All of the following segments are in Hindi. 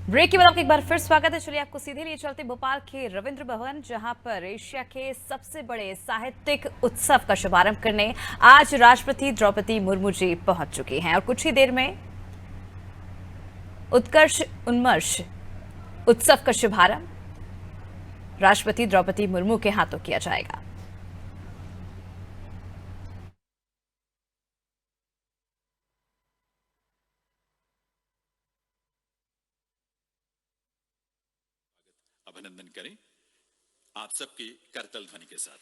ब्रेक के बाद आपका एक बार फिर स्वागत है। चलिए आपको सीधे लिए चलते भोपाल के रविंद्र भवन, जहां पर एशिया के सबसे बड़े साहित्यिक उत्सव का शुभारंभ करने आज राष्ट्रपति द्रौपदी मुर्मू जी पहुंच चुकी हैं और कुछ ही देर में उत्कर्ष उन्मर्ष उत्सव का शुभारंभ राष्ट्रपति द्रौपदी मुर्मू के हाथों किया जाएगा। अभिनंदन करें आप सबकी करतल ध्वनि के साथ।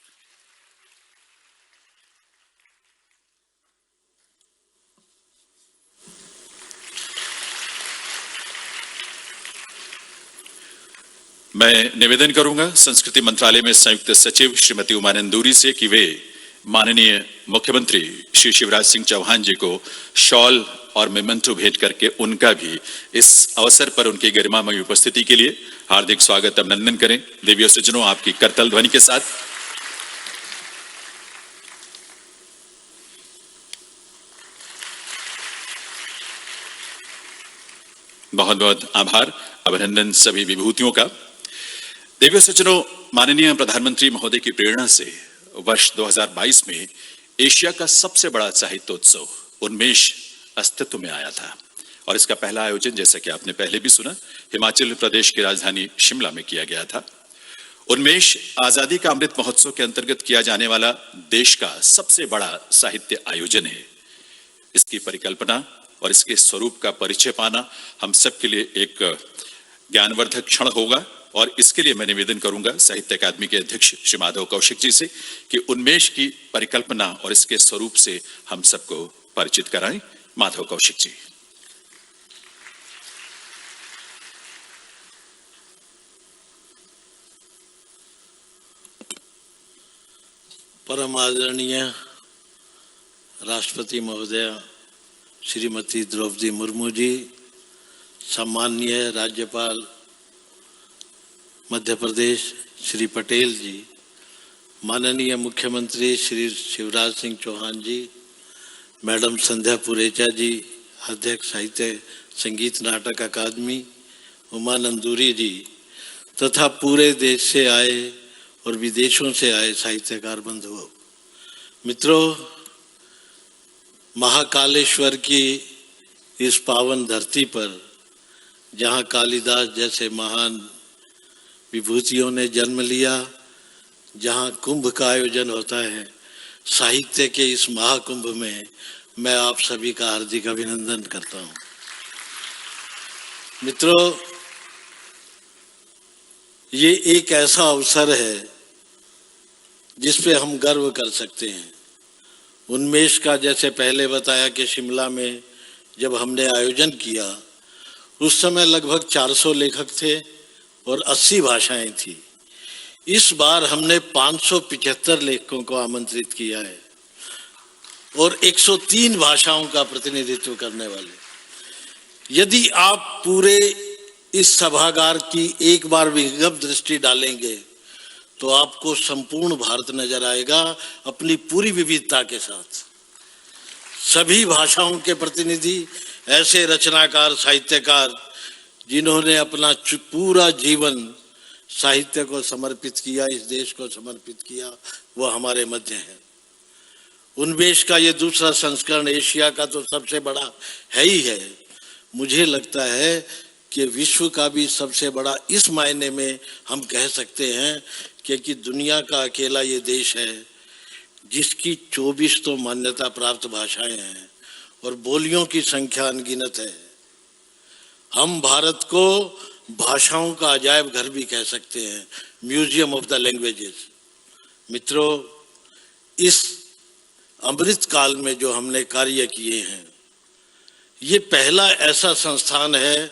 मैं निवेदन करूंगा संस्कृति मंत्रालय में संयुक्त सचिव श्रीमती उमा नंदूरी से कि वे माननीय मुख्यमंत्री श्री शिवराज सिंह चौहान जी को शॉल और मेमेंटो भेंट करके उनका भी इस अवसर पर उनकी गरिमामयी उपस्थिति के लिए हार्दिक स्वागत अभिनंदन करें। देवियों सज्जनों, आपकी करतल ध्वनि के साथ। बहुत बहुत आभार, अभिनंदन सभी विभूतियों का। देवियों सज्जनों, माननीय प्रधानमंत्री महोदय की प्रेरणा से वर्ष 2022 में एशिया का सबसे बड़ा साहित्योत्सव उन्मेष अस्तित्व में आया था और इसका पहला आयोजन, जैसा कि आपने पहले भी सुना, हिमाचल प्रदेश की राजधानी शिमला में किया गया था। उन्मेष आजादी का अमृत महोत्सव के अंतर्गत किया जाने वाला देश का सबसे बड़ा साहित्य आयोजन है। इसकी परिकल्पना और इसके स्वरूप का परिचय पाना हम सबके लिए एक ज्ञानवर्धक क्षण होगा और इसके लिए मैं निवेदन करूंगा साहित्य अकादमी के अध्यक्ष श्री माधव कौशिक जी से कि उन्मेष की परिकल्पना और इसके स्वरूप से हम सबको परिचित कराएं। माधव कौशिक जी। परम आदरणीय राष्ट्रपति महोदया श्रीमती द्रौपदी मुर्मू जी, सम्माननीय राज्यपाल मध्य प्रदेश श्री पटेल जी, माननीय मुख्यमंत्री श्री शिवराज सिंह चौहान जी, मैडम संध्या पुरेचा जी, अध्यक्ष साहित्य संगीत नाटक अकादमी उमा नंदूरी जी, तथा पूरे देश से आए और विदेशों से आए साहित्यकार बंधुओं, मित्रों, महाकालेश्वर की इस पावन धरती पर जहाँ कालिदास जैसे महान विभूतियों ने जन्म लिया, जहाँ कुंभ का आयोजन होता है, साहित्य के इस महाकुंभ में मैं आप सभी का हार्दिक अभिनंदन करता हूँ। मित्रों, ये एक ऐसा अवसर है जिस पे हम गर्व कर सकते हैं। उन्मेष का जैसे पहले बताया कि शिमला में जब हमने आयोजन किया उस समय लगभग 400 लेखक थे और 80 भाषाएं थी। इस बार हमने 575 लेखकों को आमंत्रित किया है और 103 भाषाओं का प्रतिनिधित्व करने वाले। यदि आप पूरे इस सभागार की एक बार विहंगम दृष्टि डालेंगे तो आपको संपूर्ण भारत नजर आएगा अपनी पूरी विविधता के साथ। सभी भाषाओं के प्रतिनिधि, ऐसे रचनाकार, साहित्यकार जिन्होंने अपना पूरा जीवन साहित्य को समर्पित किया, इस देश को समर्पित किया, वो हमारे मध्य है। उन्मेष का ये दूसरा संस्करण एशिया का तो सबसे बड़ा है ही है। मुझे लगता है कि विश्व का भी सबसे बड़ा इस मायने में हम कह सकते हैं कि दुनिया का अकेला ये देश है जिसकी 24 तो मान्यता प्राप्त भाषाएं हैं और बोलियों की संख्या अनगिनत है। हम भारत को भाषाओं का अजायब घर भी कह सकते हैं, म्यूजियम ऑफ द लैंग्वेजेस। मित्रों, इस अमृत काल में जो हमने कार्य किए हैं, ये पहला ऐसा संस्थान है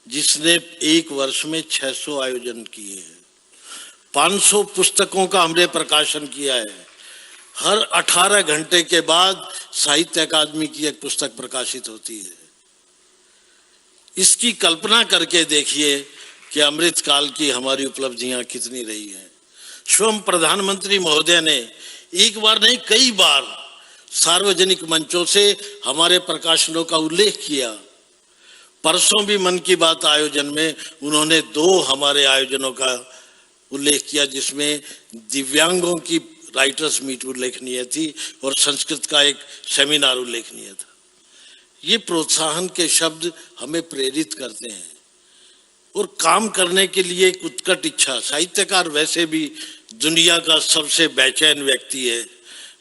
जिसने एक वर्ष में 600 आयोजन किए हैं। 500 पुस्तकों का हमने प्रकाशन किया है। हर 18 घंटे के बाद साहित्य अकादमी की एक पुस्तक प्रकाशित होती है। इसकी कल्पना करके देखिए कि अमृत काल की हमारी उपलब्धियां कितनी रही हैं। स्वयं प्रधानमंत्री महोदय ने एक बार नहीं कई बार सार्वजनिक मंचों से हमारे प्रकाशनों का उल्लेख किया। परसों भी मन की बात आयोजन में उन्होंने 2 हमारे आयोजनों का उल्लेख किया, जिसमें दिव्यांगों की राइटर्स मीट उल्लेखनीय थी और संस्कृत का एक सेमिनार उल्लेखनीय था। ये प्रोत्साहन के शब्द हमें प्रेरित करते हैं और काम करने के लिए एक उत्कट इच्छा। साहित्यकार वैसे भी दुनिया का सबसे बेचैन व्यक्ति है,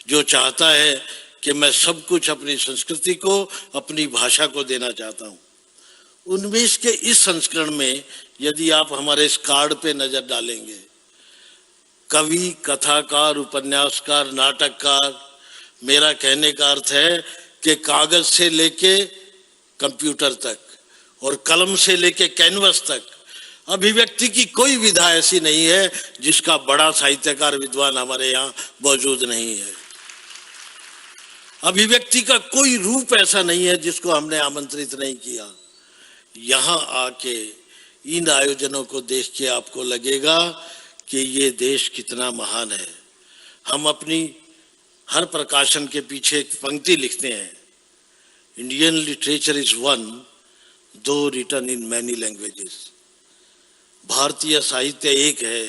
जो चाहता है कि मैं सब कुछ अपनी संस्कृति को, अपनी भाषा को देना चाहता हूँ। उन्मेष के इस संस्करण में यदि आप हमारे इस कार्ड पे नजर डालेंगे, कवि, कथाकार, उपन्यासकार, नाटककार, मेरा कहने का अर्थ है कि कागज से लेके कंप्यूटर तक और कलम से लेके कैनवस तक अभिव्यक्ति की कोई विधा ऐसी नहीं है जिसका बड़ा साहित्यकार विद्वान हमारे यहाँ मौजूद नहीं है। अभिव्यक्ति का कोई रूप ऐसा नहीं है जिसको हमने आमंत्रित नहीं किया। यहाँ आके इन आयोजनों को देख के आपको लगेगा कि ये देश कितना महान है। हम अपनी हर प्रकाशन के पीछे एक पंक्ति लिखते हैं, इंडियन लिटरेचर इज वन दो रिटन इन मैनी लैंग्वेजेस। भारतीय साहित्य एक है,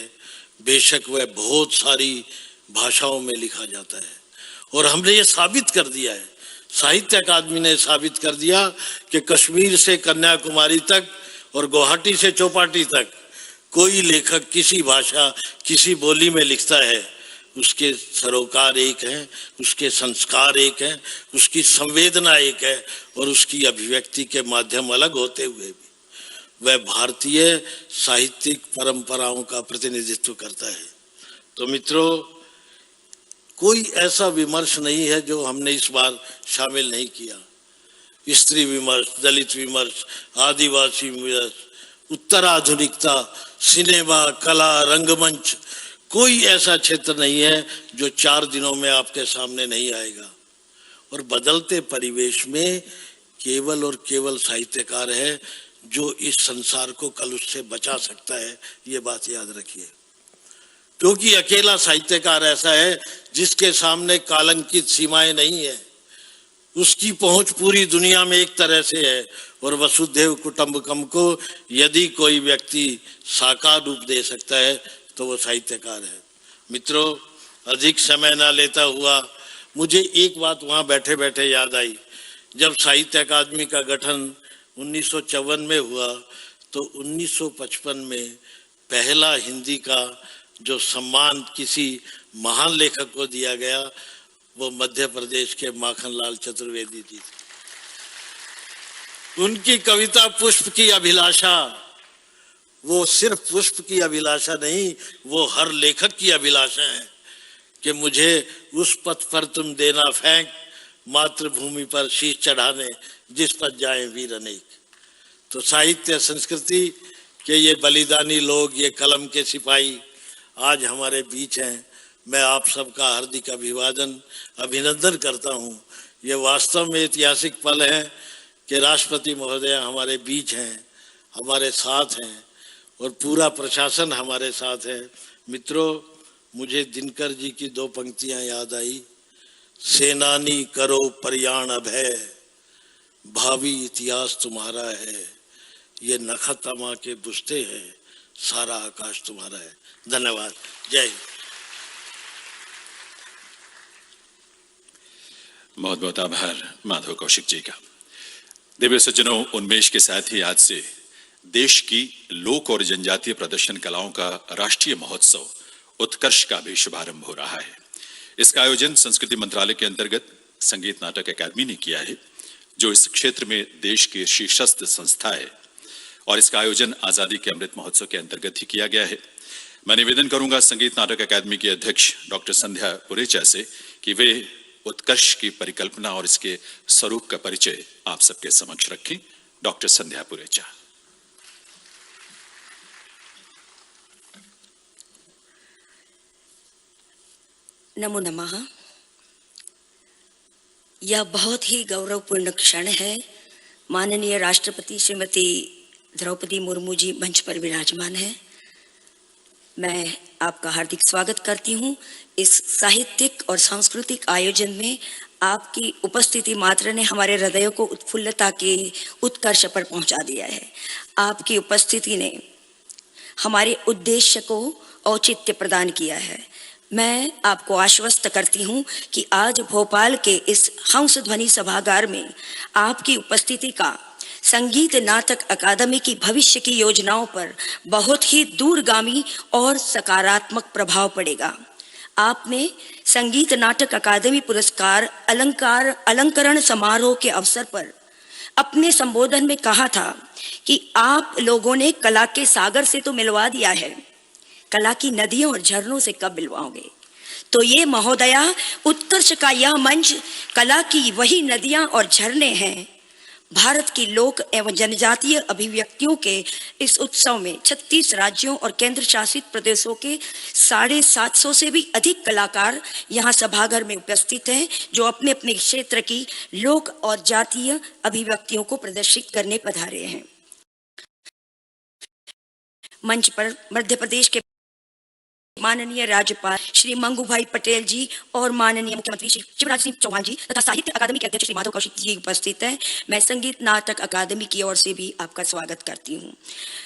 बेशक वह बहुत सारी भाषाओं में लिखा जाता है। और हमने ये साबित कर दिया है, साहित्य अकादमी ने साबित कर दिया कि कश्मीर से कन्याकुमारी तक और गुवाहाटी से चौपाटी तक कोई लेखक किसी भाषा, किसी बोली में लिखता है, उसके सरोकार एक हैं, उसके संस्कार एक हैं, उसकी संवेदना एक है और उसकी अभिव्यक्ति के माध्यम अलग होते हुए भी वह भारतीय साहित्यिक परंपराओं का प्रतिनिधित्व करता है। तो मित्रों, कोई ऐसा विमर्श नहीं है जो हमने इस बार शामिल नहीं किया। स्त्री विमर्श, दलित विमर्श, आदिवासी विमर्श, उत्तराधुनिकता, सिनेमा, कला, रंगमंच, कोई ऐसा क्षेत्र नहीं है जो 4 दिनों में आपके सामने नहीं आएगा। और बदलते परिवेश में केवल और केवल साहित्यकार है जो इस संसार को कल उससे बचा सकता है, ये बात याद रखिए। क्योंकि अकेला साहित्यकार ऐसा है जिसके सामने कालंकित सीमाएं नहीं है, उसकी पहुंच पूरी दुनिया में एक तरह से है। और वसुधैव कुटुंबकम को यदि कोई व्यक्ति साकार रूप दे सकता है तो वो साहित्यकार है। मित्रों, अधिक समय ना लेता हुआ मुझे एक बात वहां बैठे बैठे याद आई। जब साहित्य अकादमी का गठन 1954 में हुआ तो 1955 में पहला हिंदी का जो सम्मान किसी महान लेखक को दिया गया वो मध्य प्रदेश के माखनलाल चतुर्वेदी जी थे। उनकी कविता पुष्प की अभिलाषा, वो सिर्फ पुष्प की अभिलाषा नहीं, वो हर लेखक की अभिलाषा है कि मुझे उस पथ पर तुम देना फेंक, मातृभूमि पर शीश चढ़ाने जिस पर जाए वीर अनेक। तो साहित्य संस्कृति के ये बलिदानी लोग, ये कलम के सिपाही आज हमारे बीच हैं। मैं आप सबका हार्दिक अभिनंदन करता हूँ। ये वास्तव में ऐतिहासिक पल है कि राष्ट्रपति महोदय हमारे बीच हैं, हमारे साथ हैं और पूरा प्रशासन हमारे साथ है। मित्रों, मुझे दिनकर जी की 2 पंक्तियां याद आई, सेनानी करो प्रयाण अभय, भावी इतिहास तुम्हारा है, ये नखतमा के बुझते हैं, सारा आकाश तुम्हारा है। धन्यवाद। जय हिंद। बहुत बहुत आभार माधव कौशिक जी का। दिव्य सज्जनों, उन्मेष के साथ ही आज से देश की लोक और जनजातीय प्रदर्शन कलाओं का राष्ट्रीय महोत्सव उत्कर्ष का भी शुभारंभ हो रहा है। इसका आयोजन संस्कृति मंत्रालय के अंतर्गत संगीत नाटक अकादमी ने किया है, जो इस क्षेत्र में देश की शीर्षस्थ संस्था है और इसका आयोजन आजादी के अमृत महोत्सव के अंतर्गत ही किया गया है। मैं निवेदन करूंगा संगीत नाटक अकादमी के अध्यक्ष डॉक्टर संध्या पुरेचा से कि वे उत्कर्ष की परिकल्पना और इसके स्वरूप का परिचय आप सबके समक्ष रखें। डॉक्टर संध्या पुरेचा। नमो नमः। यह बहुत ही गौरवपूर्ण क्षण है। माननीय राष्ट्रपति श्रीमती द्रौपदी मुर्मू जी मंच पर विराजमान है। मैं आपका हार्दिक स्वागत करती हूँ इस साहित्यिक और सांस्कृतिक आयोजन में आपकी उपस्थिति मात्र ने हमारे हृदयों को उत्फुल्लता के उत्कर्ष पर पहुंचा दिया है। आपकी उपस्थिति ने हमारे उद्देश्य को औचित्य प्रदान किया है। मैं आपको आश्वस्त करती हूं कि आज भोपाल के इस हंस ध्वनि सभागार में आपकी उपस्थिति का संगीत नाटक अकादमी की भविष्य की योजनाओं पर बहुत ही दूरगामी और सकारात्मक प्रभाव पड़ेगा। आपने संगीत नाटक अकादमी पुरस्कार अलंकरण समारोह के अवसर पर अपने संबोधन में कहा था कि आप लोगों ने कला के सागर से तो मिलवा दिया है, कला की नदियों और झरनों से कब मिलवाओगे? तो ये महोदया, उत्कर्ष का यह मंच कला की वही नदियां और झरने हैं। भारत की लोक एवं जनजातीय अभिव्यक्तियों के इस उत्सव में 36 राज्यों और केंद्र शासित प्रदेशों के 750 से भी अधिक कलाकार यहाँ सभागार में उपस्थित हैं, जो अपने अपने क्षेत्र की लोक और जातीय अभिव्यक्तियों को प्रदर्शित करने पधारे हैं। मंच पर मध्य प्रदेश के माननीय राज्यपाल श्री मंगू भाई पटेल जी और माननीय मुख्यमंत्री श्री शिवराज सिंह चौहान जी तथा साहित्य अकादमी के अध्यक्ष श्री माधव कौशिक जी उपस्थित हैं। मैं संगीत नाटक अकादमी की ओर से भी आपका स्वागत करती हूँ।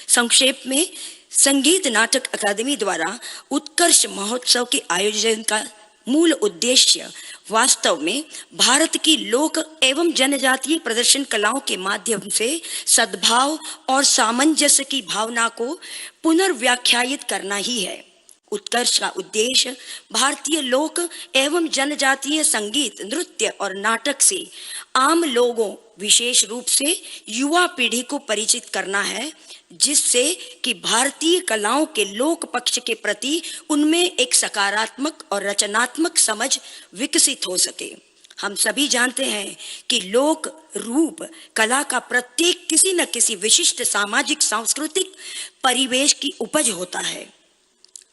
संक्षेप में, संगीत नाटक अकादमी द्वारा उत्कर्ष महोत्सव के आयोजन का मूल उद्देश्य वास्तव में भारत की लोक एवं जनजातीय प्रदर्शन कलाओं के माध्यम से सद्भाव और सामंजस्य की भावना को पुनर्व्याख्यायित करना ही है। उत्कर्ष का उद्देश्य भारतीय लोक एवं जनजातीय संगीत, नृत्य और नाटक से आम लोगों, विशेष रूप से युवा पीढ़ी को परिचित करना है, जिससे कि भारतीय कलाओं के लोक पक्ष के प्रति उनमें एक सकारात्मक और रचनात्मक समझ विकसित हो सके। हम सभी जानते हैं कि लोक रूप कला का प्रत्येक किसी न किसी विशिष्ट सामाजिक सांस्कृतिक परिवेश की उपज होता है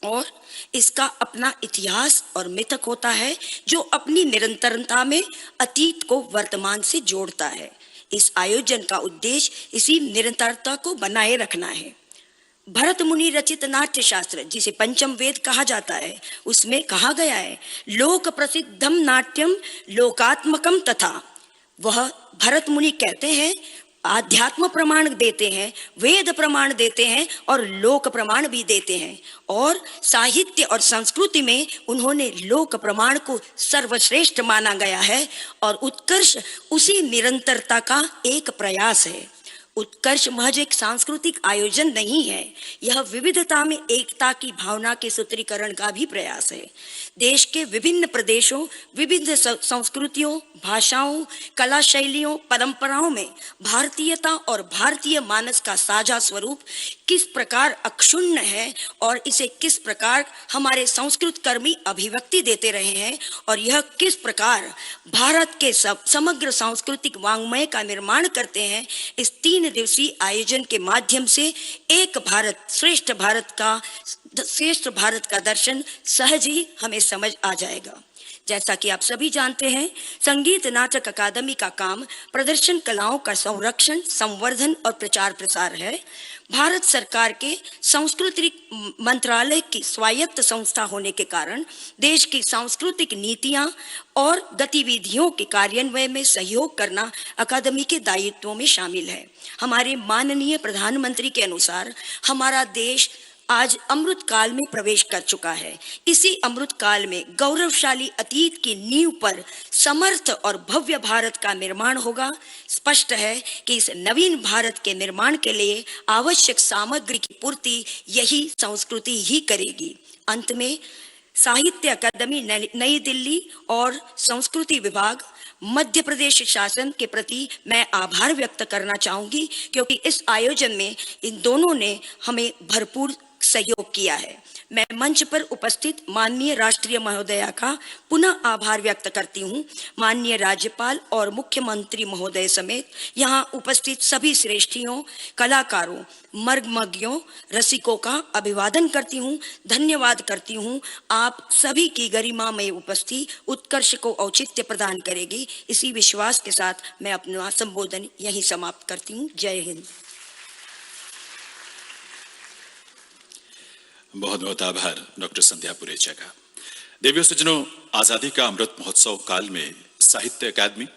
और इसका अपना इतिहास और मिथक होता है, जो अपनी निरंतरता में अतीत को वर्तमान से जोड़ता है। इस आयोजन का उद्देश्य इसी निरंतरता को बनाए रखना है। भरत मुनि रचित नाट्य शास्त्र, जिसे पंचम वेद कहा जाता है, उसमें कहा गया है, लोक प्रसिद्धम नाट्यम लोकात्मकम तथा। वह भरत मुनि कहते हैं, आध्यात्म प्रमाण देते हैं, वेद प्रमाण देते हैं और लोक प्रमाण भी देते हैं। और साहित्य और संस्कृति में उन्होंने लोक प्रमाण को सर्वश्रेष्ठ माना गया है और उत्कर्ष उसी निरंतरता का एक प्रयास है। उत्कर्ष महज एक सांस्कृतिक आयोजन नहीं है, यह विविधता में एकता की भावना के सूत्रीकरण का भी प्रयास है। देश के विभिन्न प्रदेशों, विविध संस्कृतियों, भाषाओं, कला शैलियों, परंपराओं में भारतीयता और भारतीय मानस का साझा स्वरूप किस प्रकार अक्षुण्ण है और इसे किस प्रकार हमारे संस्कृत कर्मी अभिव्यक्ति देते रहे हैं और यह किस प्रकार भारत के समग्र सांस्कृतिक वाङ्मय का निर्माण करते हैं, इस 3 दिवसीय आयोजन के माध्यम से एक भारत श्रेष्ठ भारत का दर्शन सहज ही हमें समझ आ जाएगा। जैसा कि आप सभी जानते हैं, संगीत नाटक अकादमी का काम प्रदर्शन कलाओं का संरक्षण, संवर्धन और प्रचार प्रसार है। भारत सरकार के सांस्कृतिक मंत्रालय की स्वायत्त संस्था होने के कारण देश की सांस्कृतिक नीतियां और गतिविधियों के कार्यान्वयन में सहयोग करना अकादमी के दायित्वों में शामिल है। हमारे माननीय प्रधानमंत्री के अनुसार हमारा देश आज अमृत काल में प्रवेश कर चुका है। इसी अमृत काल में गौरवशाली अतीत की नींव पर समर्थ और भव्य भारत का निर्माण होगा। स्पष्ट है कि इस नवीन भारत के निर्माण के लिए आवश्यक सामग्री की पूर्ति यही संस्कृति ही करेगी। अंत में साहित्य अकादमी नई दिल्ली और संस्कृति विभाग मध्य प्रदेश शासन के प्रति मैं आभार व्यक्त करना चाहूंगी, क्योंकि इस आयोजन में इन दोनों ने हमें भरपूर सहयोग किया है। मैं मंच पर उपस्थित माननीय राष्ट्रीय महोदया का पुनः आभार व्यक्त करती हूँ। माननीय राज्यपाल और मुख्यमंत्री महोदय समेत यहाँ उपस्थित सभी श्रेष्ठियों, कलाकारों, मर्मज्ञों, रसिकों का अभिवादन करती हूँ, धन्यवाद करती हूँ। आप सभी की गरिमामय उपस्थिति उत्कर्ष को औचित्य प्रदान करेगी। इसी विश्वास के साथ मैं अपना संबोधन यहीं समाप्त करती हूँ। जय हिंद। बहुत बहुत आभार डॉक्टर संध्या पुरेचा का। देवियों सज्जनों, आजादी का अमृत महोत्सव काल में साहित्य अकादमी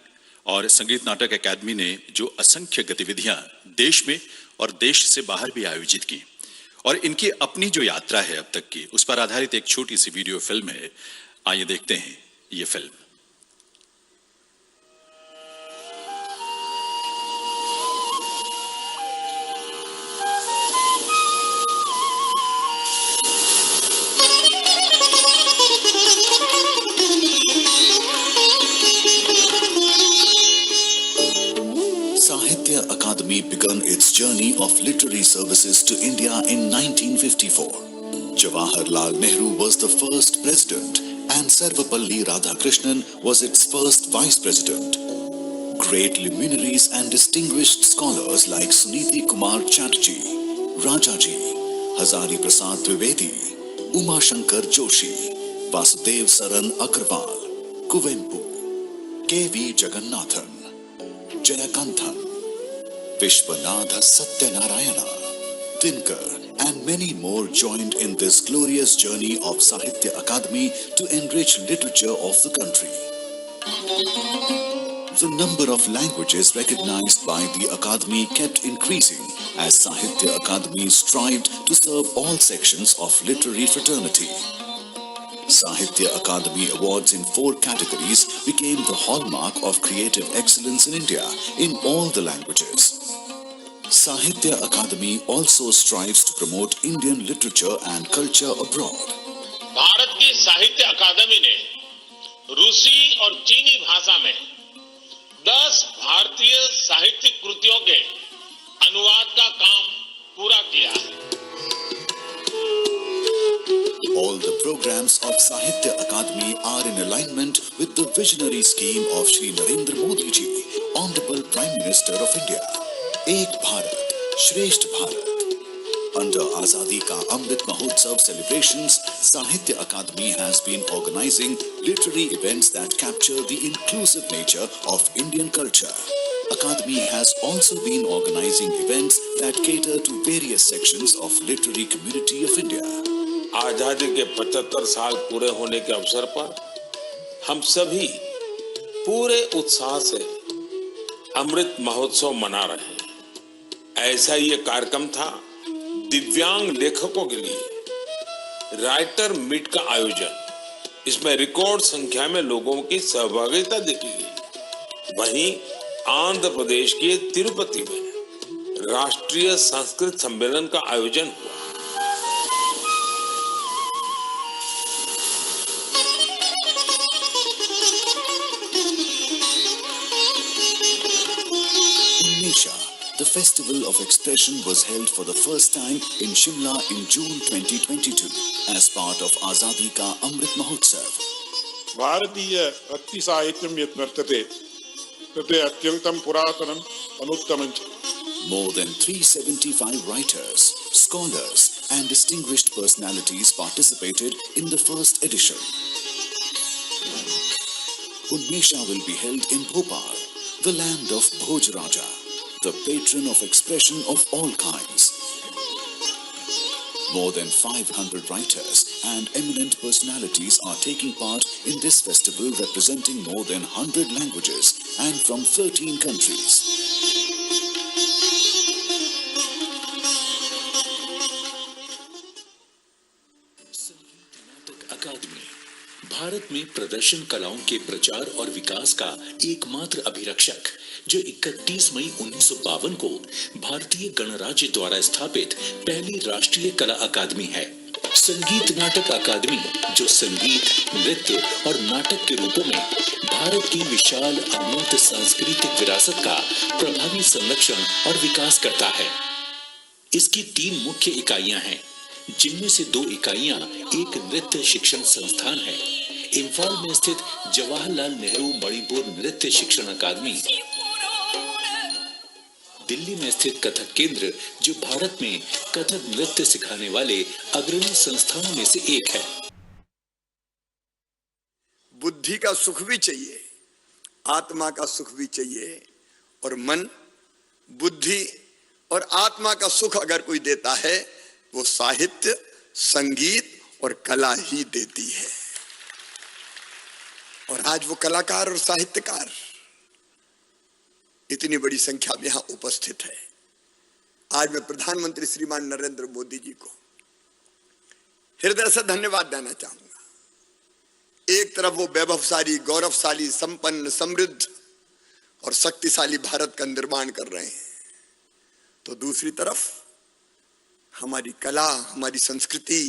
और संगीत नाटक अकादमी ने जो असंख्य गतिविधियां देश में और देश से बाहर भी आयोजित की और इनकी अपनी जो यात्रा है अब तक की, उस पर आधारित एक छोटी सी वीडियो फिल्म है। आइए देखते हैं ये film. Sahitya Akademi began its journey of literary services to India in 1954. Jawaharlal Nehru was the first president and Sarvapalli Radhakrishnan was its first vice president. Great luminaries and distinguished scholars like Suniti Kumar Chatterjee, Rajaji, Hazari Prasad Trivedi, Uma Shankar Joshi, Vasudev Saran Agarwal, Kuvempu, K.V. Jagannathan, Jayakanthan, Vishwanatha Satyanarayana, Dinkar, and many more joined in this glorious journey of Sahitya Akademi to enrich literature of the country. The number of languages recognized by the Akademi kept increasing as Sahitya Akademi strived to serve all sections of literary fraternity. Sahitya Akademi Awards in 4 categories became the hallmark of creative excellence in India in all the languages. Sahitya Akademi also strives to promote Indian literature and culture abroad. Bharat की साहित्य अकादमी ने रूसी और चीनी भाषा में 10 भारतीय साहित्यिक कृतियों के अनुवाद का काम पूरा किया है। All the programs of Sahitya Akademi are in alignment with the visionary scheme of Shri Narendra Modi ji, Honorable Prime Minister of India. Ek Bharat, Shreshtha Bharat. Under Azadi Ka Amrit Mahotsav celebrations, Sahitya Akademi has been organizing literary events that capture the inclusive nature of Indian culture. Akademi has also been organizing events that cater to various sections of literary community of India. आजादी के 75 साल पूरे होने के अवसर पर हम सभी पूरे उत्साह से अमृत महोत्सव मना रहे हैं। ऐसा ही एक कार्यक्रम था दिव्यांग लेखकों के लिए राइटर मीट का आयोजन। इसमें रिकॉर्ड संख्या में लोगों की सहभागिता देखी गई। वहीं आंध्र प्रदेश के तिरुपति में राष्ट्रीय संस्कृत सम्मेलन का आयोजन हुआ। The Festival of Expression was held for the first time in Shimla in June 2022 as part of Azadi Ka Amrit Mahotsav. भारतीय भक्ति साहित्यम यत् वर्तते तत् अत्यन्तं पुरातनम् अनुत्तमं च। More than 375 writers, scholars and distinguished personalities participated in the first edition. Unmesha will be held in Bhopal, the land of Bhojaraja, the patron of expression of all kinds. More than 500 writers and eminent personalities are taking part in this festival representing more than 100 languages and from 13 countries. संगीत नाटक अकादमी भारत में प्रदर्शन कलाओं के प्रचार और विकास का एकमात्र अभिरक्षक जो 31 मई 1952 को भारतीय गणराज्य द्वारा स्थापित पहली राष्ट्रीय कला अकादमी है। संगीत नाटक अकादमी जो संगीत, नृत्य और नाटक के रूपों में भारत की विशाल अमूर्त सांस्कृतिक विरासत का प्रभावी संरक्षण और विकास करता है। इसकी 3 मुख्य इकाइयां हैं, जिनमें से 2 इकाइयां एक नृत्य शिक्षण संस्थान है, इम्फाल में स्थित जवाहरलाल नेहरू मणिपुर नृत्य शिक्षण अकादमी, दिल्ली में स्थित कथक केंद्र जो भारत में कथक नृत्य सिखाने वाले अग्रणी संस्थानों में से एक है। बुद्धि का सुख भी चाहिए, आत्मा का सुख भी चाहिए, और मन, बुद्धि और आत्मा का सुख अगर कोई देता है वो साहित्य, संगीत और कला ही देती है। और आज वो कलाकार और साहित्यकार इतनी बड़ी संख्या में यहां उपस्थित है। आज मैं प्रधानमंत्री श्रीमान नरेंद्र मोदी जी को हृदय से धन्यवाद देना चाहूंगा। एक तरफ वो वैभवशाली, गौरवशाली, संपन्न, समृद्ध और शक्तिशाली भारत का निर्माण कर रहे हैं, तो दूसरी तरफ हमारी कला, हमारी संस्कृति,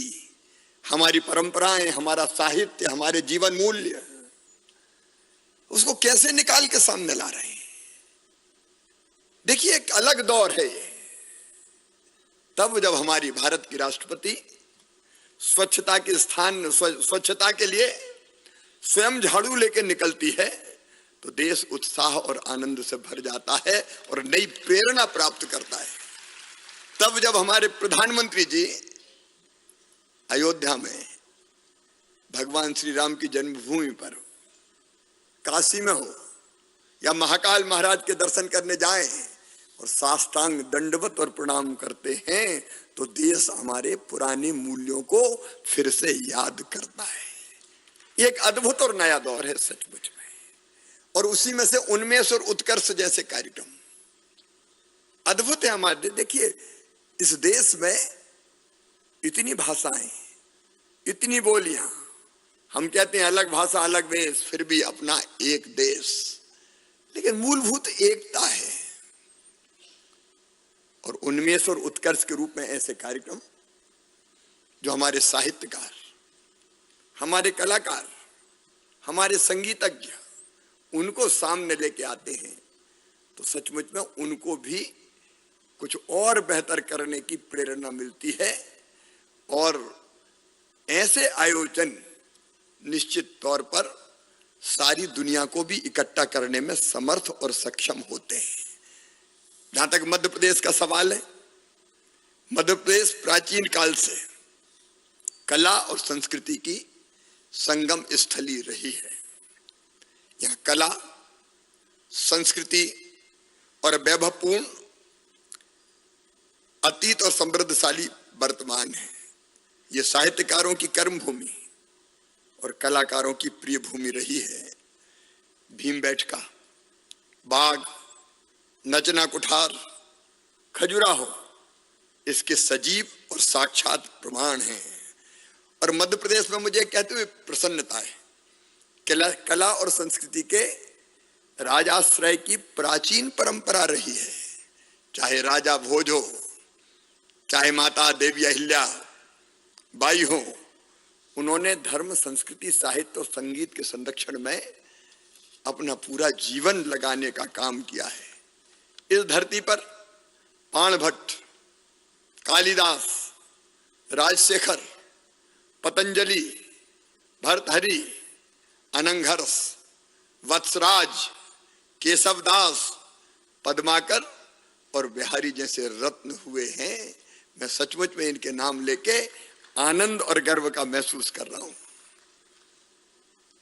हमारी परंपराएं, हमारा साहित्य, हमारे जीवन मूल्य, उसको कैसे निकाल के सामने ला रहे हैं। देखिए, एक अलग दौर है ये। तब जब हमारी भारत की राष्ट्रपति स्वच्छता के स्थान, स्वच्छता के लिए स्वयं झाड़ू लेके निकलती है, तो देश उत्साह और आनंद से भर जाता है और नई प्रेरणा प्राप्त करता है। तब जब हमारे प्रधानमंत्री जी अयोध्या में भगवान श्री राम की जन्मभूमि पर काशी में हो या महाकाल महाराज के दर्शन करने जाएं और साष्टांग दंडवत और प्रणाम करते हैं, तो देश हमारे पुराने मूल्यों को फिर से याद करता है। ये एक अद्भुत और नया दौर है सचमुच में। और उसी में से उन्मेष और उत्कर्ष जैसे कार्यक्रम अद्भुत है हमारे। देखिए, इस देश में इतनी भाषाएं, इतनी बोलियां, हम कहते हैं अलग भाषा अलग वेश, फिर भी अपना एक देश, लेकिन मूलभूत एकता है। और उन्मेष और उत्कर्ष के रूप में ऐसे कार्यक्रम जो हमारे साहित्यकार, हमारे कलाकार, हमारे संगीतज्ञ उनको सामने लेके आते हैं, तो सचमुच में उनको भी कुछ और बेहतर करने की प्रेरणा मिलती है। और ऐसे आयोजन निश्चित तौर पर सारी दुनिया को भी इकट्ठा करने में समर्थ और सक्षम होते हैं। जहां तक मध्य प्रदेश का सवाल है, मध्य प्रदेश प्राचीन काल से कला और संस्कृति की संगम स्थली रही है। यहाँ कला, संस्कृति और वैभवपूर्ण अतीत और समृद्धशाली वर्तमान है। ये साहित्यकारों की कर्म भूमि और कलाकारों की प्रिय भूमि रही है। भीमबेटका, बाग, नचना कुठार, खजुराहो इसके सजीव और साक्षात प्रमाण हैं। और मध्य प्रदेश में मुझे कहते हुए प्रसन्नता है, कला और संस्कृति के राजाश्रय की प्राचीन परंपरा रही है। चाहे राजा भोज हो, चाहे माता देवी अहिल्या बाई हो, उन्होंने धर्म, संस्कृति, साहित्य और संगीत के संरक्षण में अपना पूरा जीवन लगाने का काम किया है। इस धरती पर पाणभट्ट, कालिदास, राजशेखर, पतंजलि, भर्तहरि, अनंगहर्ष, वत्सराज, केशवदास, पद्माकर और बिहारी जैसे रत्न हुए हैं। मैं सचमुच में इनके नाम लेके आनंद और गर्व का महसूस कर रहा हूं।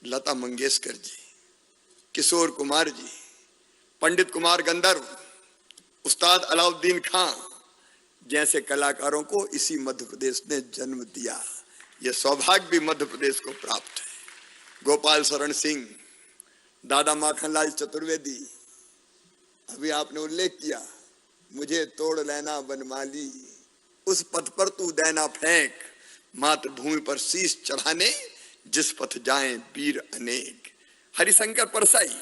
लता मंगेशकर जी, किशोर कुमार जी, पंडित कुमार गंधर्व, उस्ताद अलाउद्दीन खां जैसे कलाकारों को इसी मध्य प्रदेश ने जन्म दिया। यह सौभाग्य भी मध्य प्रदेश को प्राप्त है। गोपाल शरण सिंह, दादा माखनलाल चतुर्वेदी, अभी आपने उल्लेख किया, मुझे तोड़ लेना बनमाली, उस पथ पर तू देना फेंक, मातृभूमि पर शीश चढ़ाने जिस पथ जाएं वीर अनेक। हरिशंकर परसाई,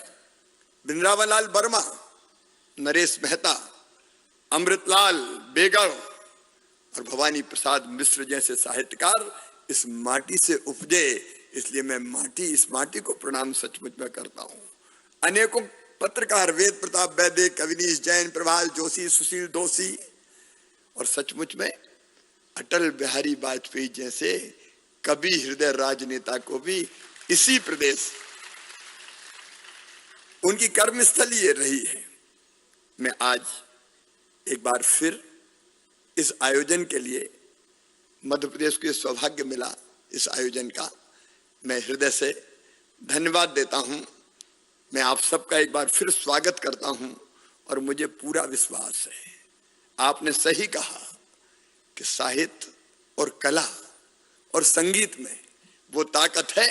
वृंदावन लाल वर्मा, नरेश मेहता, अमृतलाल बेगड़ और भवानी प्रसाद मिश्र जैसे साहित्यकार इस माटी से उपजे, इसलिए मैं इस माटी को प्रणाम सचमुच में करता हूं। अनेकों पत्रकार, वेद प्रताप वैद्य, कविनीश जैन, प्रभाल जोशी, सुशील दोषी और सचमुच में अटल बिहारी वाजपेयी जैसे कवि हृदय राजनेता को भी इसी प्रदेश उनकी कर्मस्थली ये रही है। मैं आज एक बार फिर इस आयोजन के लिए, मध्य प्रदेश को सौभाग्य मिला इस आयोजन का, मैं हृदय से धन्यवाद देता हूं। मैं आप सबका एक बार फिर स्वागत करता हूं और मुझे पूरा विश्वास है, आपने सही कहा कि साहित्य और कला और संगीत में वो ताकत है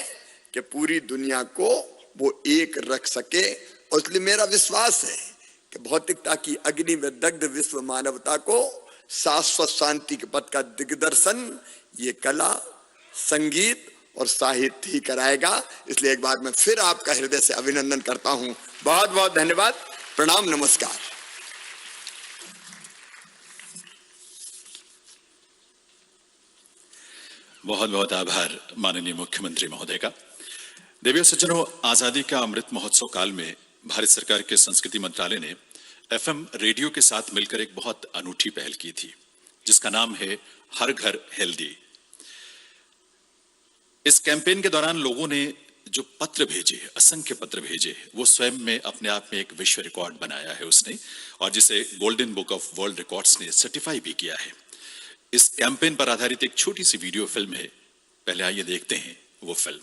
कि पूरी दुनिया को वो एक रख सके। और इसलिए मेरा विश्वास है कि भौतिकता की अग्नि में दग्ध विश्व मानवता को शाश्वत शांति के पथ का दिग्दर्शन ये कला, संगीत और साहित्य ही कराएगा। इसलिए एक बार मैं फिर आपका हृदय से अभिनंदन करता हूं। बहुत बहुत धन्यवाद। प्रणाम, नमस्कार। बहुत बहुत आभार माननीय मुख्यमंत्री महोदय का। देवी सज्जनों, आजादी का अमृत महोत्सव काल में भारत सरकार के संस्कृति मंत्रालय ने एफएम रेडियो के साथ मिलकर एक बहुत अनूठी पहल की थी, जिसका नाम है हर घर हेल्दी। इस कैंपेन के दौरान लोगों ने जो पत्र भेजे, असंख्य पत्र भेजे, वो स्वयं में अपने आप में एक विश्व रिकॉर्ड बनाया है उसने, और जिसे golden book of world records ने सर्टिफाई भी किया है। इस कैंपेन पर आधारित एक छोटी सी वीडियो फिल्म है, पहले आइए देखते हैं वो फिल्म।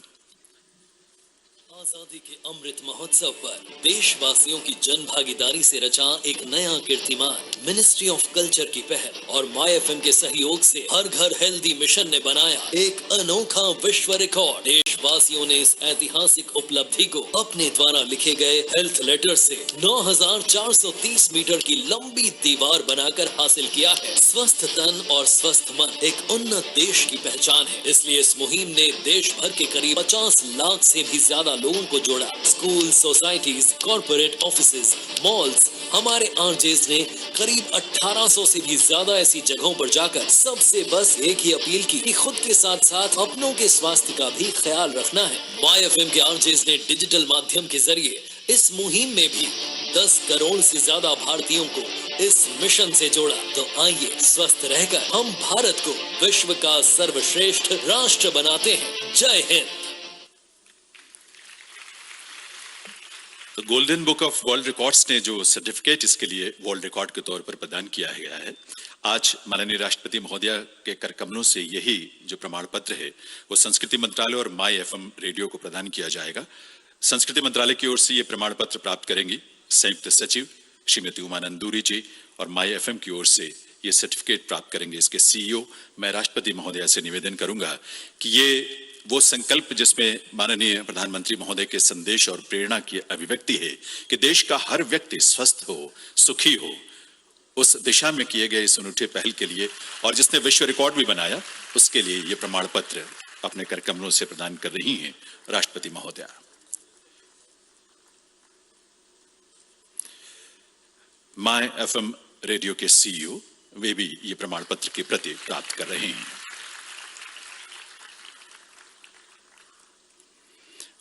आजादी के अमृत महोत्सव पर देशवासियों की जन भागीदारी से रचा एक नया कीर्तिमान मिनिस्ट्री ऑफ कल्चर की पहल और माय एफएम के सहयोग से हर घर हेल्दी मिशन ने बनाया एक अनोखा विश्व रिकॉर्ड। देशवासियों ने इस ऐतिहासिक उपलब्धि को अपने द्वारा लिखे गए हेल्थ लेटर से 9430 मीटर की लंबी दीवार बनाकर हासिल किया है। स्वस्थ तन और स्वस्थ मन एक उन्नत देश की पहचान है। इसलिए इस मुहिम ने देश भर के करीब 50 लाख से भी ज्यादा लोगों को जोड़ा। School, societies, corporate offices, malls, हमारे आरजेस ने करीब 1800 से भी ज्यादा ऐसी जगहों पर जाकर सबसे बस एक ही अपील की कि खुद के साथ साथ अपनों के स्वास्थ्य का भी ख्याल रखना है। माय एफएम के आरजेस ने डिजिटल माध्यम के जरिए इस मुहिम में भी 10 करोड़ से ज्यादा भारतीयों को इस मिशन से जोड़ा। तो आइए स्वस्थ रहकर हम भारत को विश्व का सर्वश्रेष्ठ राष्ट्र बनाते हैं। जय हिंद। तो golden book of world records ने जो सर्टिफिकेट इसके लिए वर्ल्ड रिकॉर्ड के तौर पर प्रदान किया गया है, आज माननीय राष्ट्रपति महोदय के कर कमलों से यही जो प्रमाण पत्र है वो संस्कृति मंत्रालय और माय एफएम रेडियो को प्रदान किया जाएगा। संस्कृति मंत्रालय की ओर से ये प्रमाण पत्र प्राप्त करेंगी संयुक्त सचिव श्रीमती उमा नंदूरी जी, और माय एफएम की ओर से ये सर्टिफिकेट प्राप्त करेंगे इसके सीईओ। मैं राष्ट्रपति महोदय से निवेदन करूंगा कि ये वो संकल्प जिसमें माननीय प्रधानमंत्री महोदय के संदेश और प्रेरणा की अभिव्यक्ति है कि देश का हर व्यक्ति स्वस्थ हो, सुखी हो, उस दिशा में किए गए इस अनूठे पहल के लिए और जिसने विश्व रिकॉर्ड भी बनाया, उसके लिए ये प्रमाण पत्र अपने कर कमलों से प्रदान कर रही हैं राष्ट्रपति महोदया। माय एफएम रेडियो के सीईओ वे भी ये प्रमाण पत्र की प्रति प्राप्त कर रहे हैं।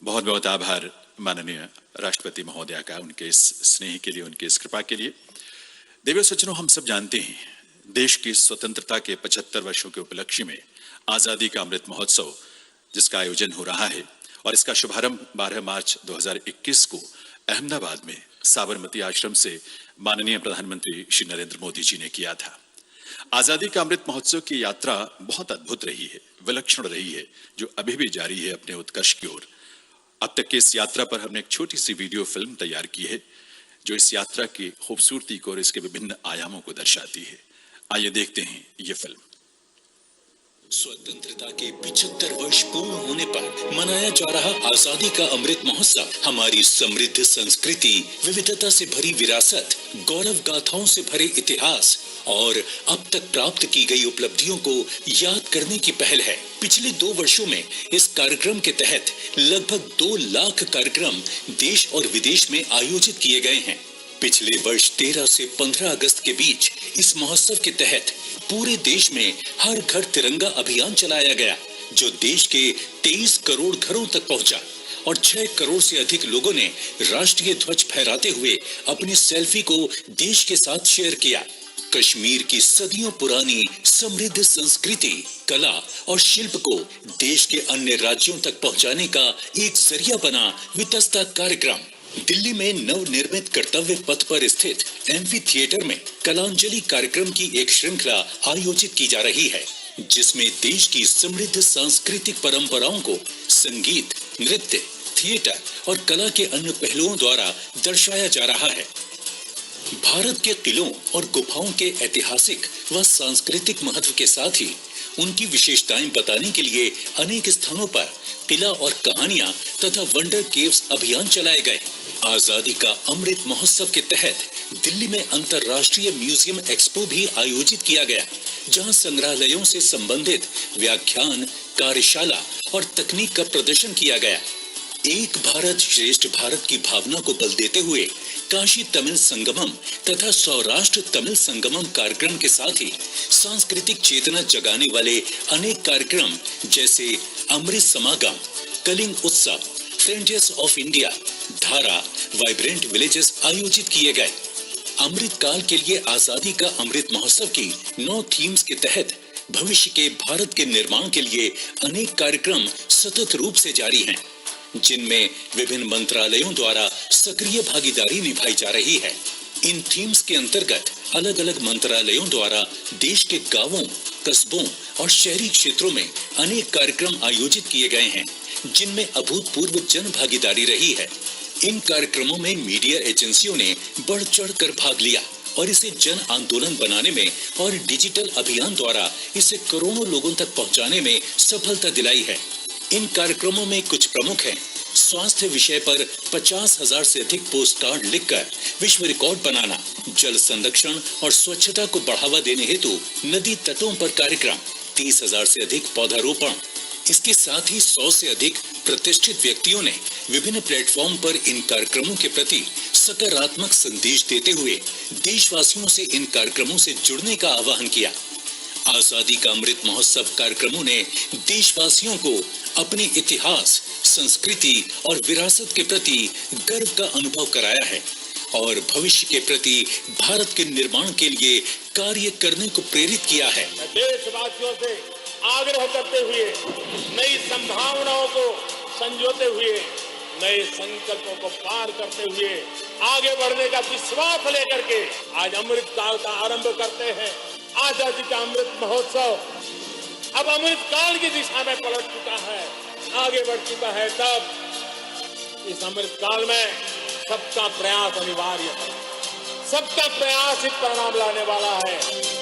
बहुत बहुत आभार माननीय राष्ट्रपति महोदया का उनके इस स्नेह के लिए, उनके इस कृपा के लिए। देवी सज्जनों, हम सब जानते हैं देश की स्वतंत्रता के 75 वर्षों के उपलक्ष्य में आजादी का अमृत महोत्सव जिसका आयोजन हो रहा है, और इसका शुभारंभ 12 मार्च 2021 को अहमदाबाद में साबरमती आश्रम से माननीय प्रधानमंत्री श्री नरेंद्र मोदी जी ने किया था। आजादी का अमृत महोत्सव की यात्रा बहुत अद्भुत रही है, विलक्षण रही है, जो अभी भी जारी है अपने उत्कर्ष की ओर। अब तक की इस यात्रा पर हमने एक छोटी सी वीडियो फिल्म तैयार की है जो इस यात्रा की खूबसूरती को और इसके विभिन्न आयामों को दर्शाती है। आइए देखते हैं ये फिल्म। स्वतंत्रता के 75 वर्ष पूर्ण होने पर मनाया जा रहा आजादी का अमृत महोत्सव हमारी समृद्ध संस्कृति, विविधता से भरी विरासत, गौरव गाथाओं से भरे इतिहास और अब तक प्राप्त की गई उपलब्धियों को याद करने की पहल है। पिछले 2 वर्षों में इस कार्यक्रम के तहत लगभग 2 लाख कार्यक्रम देश और विदेश में आयोजित किए गए हैं। पिछले वर्ष 13 से 15 अगस्त के बीच इस महोत्सव के तहत पूरे देश में हर घर तिरंगा अभियान चलाया गया, जो देश के 23 करोड़ घरों तक पहुंचा और 6 करोड़ से अधिक लोगों ने राष्ट्रीय ध्वज फहराते हुए अपनी सेल्फी को देश के साथ शेयर किया। कश्मीर की सदियों पुरानी समृद्ध संस्कृति, कला और शिल्प को देश के अन्य राज्यों तक पहुंचाने का एक जरिया बना वितस्ता कार्यक्रम। दिल्ली में नवनिर्मित कर्तव्य पथ पर स्थित एम्फी थिएटर में कलांजलि कार्यक्रम की एक श्रृंखला आयोजित की जा रही है, जिसमें देश की समृद्ध सांस्कृतिक परंपराओं को संगीत, नृत्य, थिएटर और कला के अन्य पहलुओं द्वारा दर्शाया जा रहा है। भारत के किलों और गुफाओं के ऐतिहासिक व सांस्कृतिक महत्व के साथ ही उनकी विशेषताएं बताने के लिए अनेक स्थानों पर किला और कहानियां तथा वंडर केव्स अभियान चलाए गए। आजादी का अमृत महोत्सव के तहत दिल्ली में अंतर्राष्ट्रीय म्यूजियम एक्सपो भी आयोजित किया गया, जहां संग्रहालयों से संबंधित व्याख्यान, कार्यशाला और तकनीक का प्रदर्शन किया गया। एक भारत श्रेष्ठ भारत की भावना को बल देते हुए काशी तमिल संगमम तथा सौराष्ट्र तमिल संगमम कार्यक्रम के साथ ही सांस्कृतिक चेतना जगाने वाले अनेक कार्यक्रम जैसे अमृत समागम, कलिंग उत्सव, फ्रेंड्स ऑफ इंडिया, धारा, वाइब्रेंट विलेजेस आयोजित किए गए। अमृत काल के लिए आजादी का अमृत महोत्सव की 9 थीम्स के तहत भविष्य के भारत के निर्माण के लिए अनेक कार्यक्रम सतत रूप से जारी हैं, जिनमें विभिन्न मंत्रालयों द्वारा सक्रिय भागीदारी निभाई जा रही है। इन थीम्स के अंतर्गत अलग अलग मंत्रालयों द्वारा देश के गांवों, कस्बों और शहरी क्षेत्रों में अनेक कार्यक्रम आयोजित किए गए हैं, जिनमें अभूतपूर्व जन भागीदारी रही है। इन कार्यक्रमों में मीडिया एजेंसियों ने बढ़ चढ़ कर भाग लिया और इसे जन आंदोलन बनाने में और डिजिटल अभियान द्वारा इसे करोड़ों लोगों तक पहुंचाने में सफलता दिलाई है। इन कार्यक्रमों में कुछ प्रमुख हैं: स्वास्थ्य विषय पर 50,000 से अधिक पोस्ट कार्ड लिखकर विश्व रिकॉर्ड बनाना, जल संरक्षण और स्वच्छता को बढ़ावा देने हेतु नदी तटों पर कार्यक्रम, 30,000 से अधिक पौधारोपण। इसके साथ ही 100 से अधिक प्रतिष्ठित व्यक्तियों ने विभिन्न प्लेटफॉर्म पर इन कार्यक्रमों के प्रति सकारात्मक संदेश देते हुए देशवासियों से इन कार्यक्रमों से जुड़ने का आह्वान किया। आजादी का अमृत महोत्सव कार्यक्रमों ने देशवासियों को अपने इतिहास, संस्कृति और विरासत के प्रति गर्व का अनुभव कराया है और भविष्य के प्रति भारत के निर्माण के लिए कार्य करने को प्रेरित किया है। देशवासियों से आग्रह करते हुए नई संभावनाओं को संजोते हुए नए संकल्पों को पार करते हुए आगे बढ़ने का विश्वास लेकर के आज अमृत काल का आरंभ करते हैं। आजादी का अमृत महोत्सव अब अमृत काल की दिशा में पलट चुका है, आगे बढ़ चुका है। तब इस अमृत काल में सबका प्रयास अनिवार्य है, सबका प्रयास ही परिणाम लाने वाला है।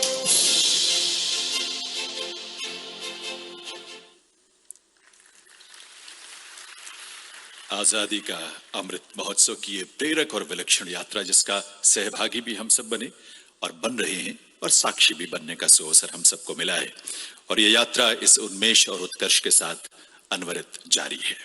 आजादी का अमृत महोत्सव की ये प्रेरक और विलक्षण यात्रा, जिसका सहभागी भी हम सब बने और बन रहे हैं और साक्षी भी बनने का अवसर हम सबको मिला है, और ये यात्रा इस उन्मेष और उत्कर्ष के साथ अनवरत जारी है।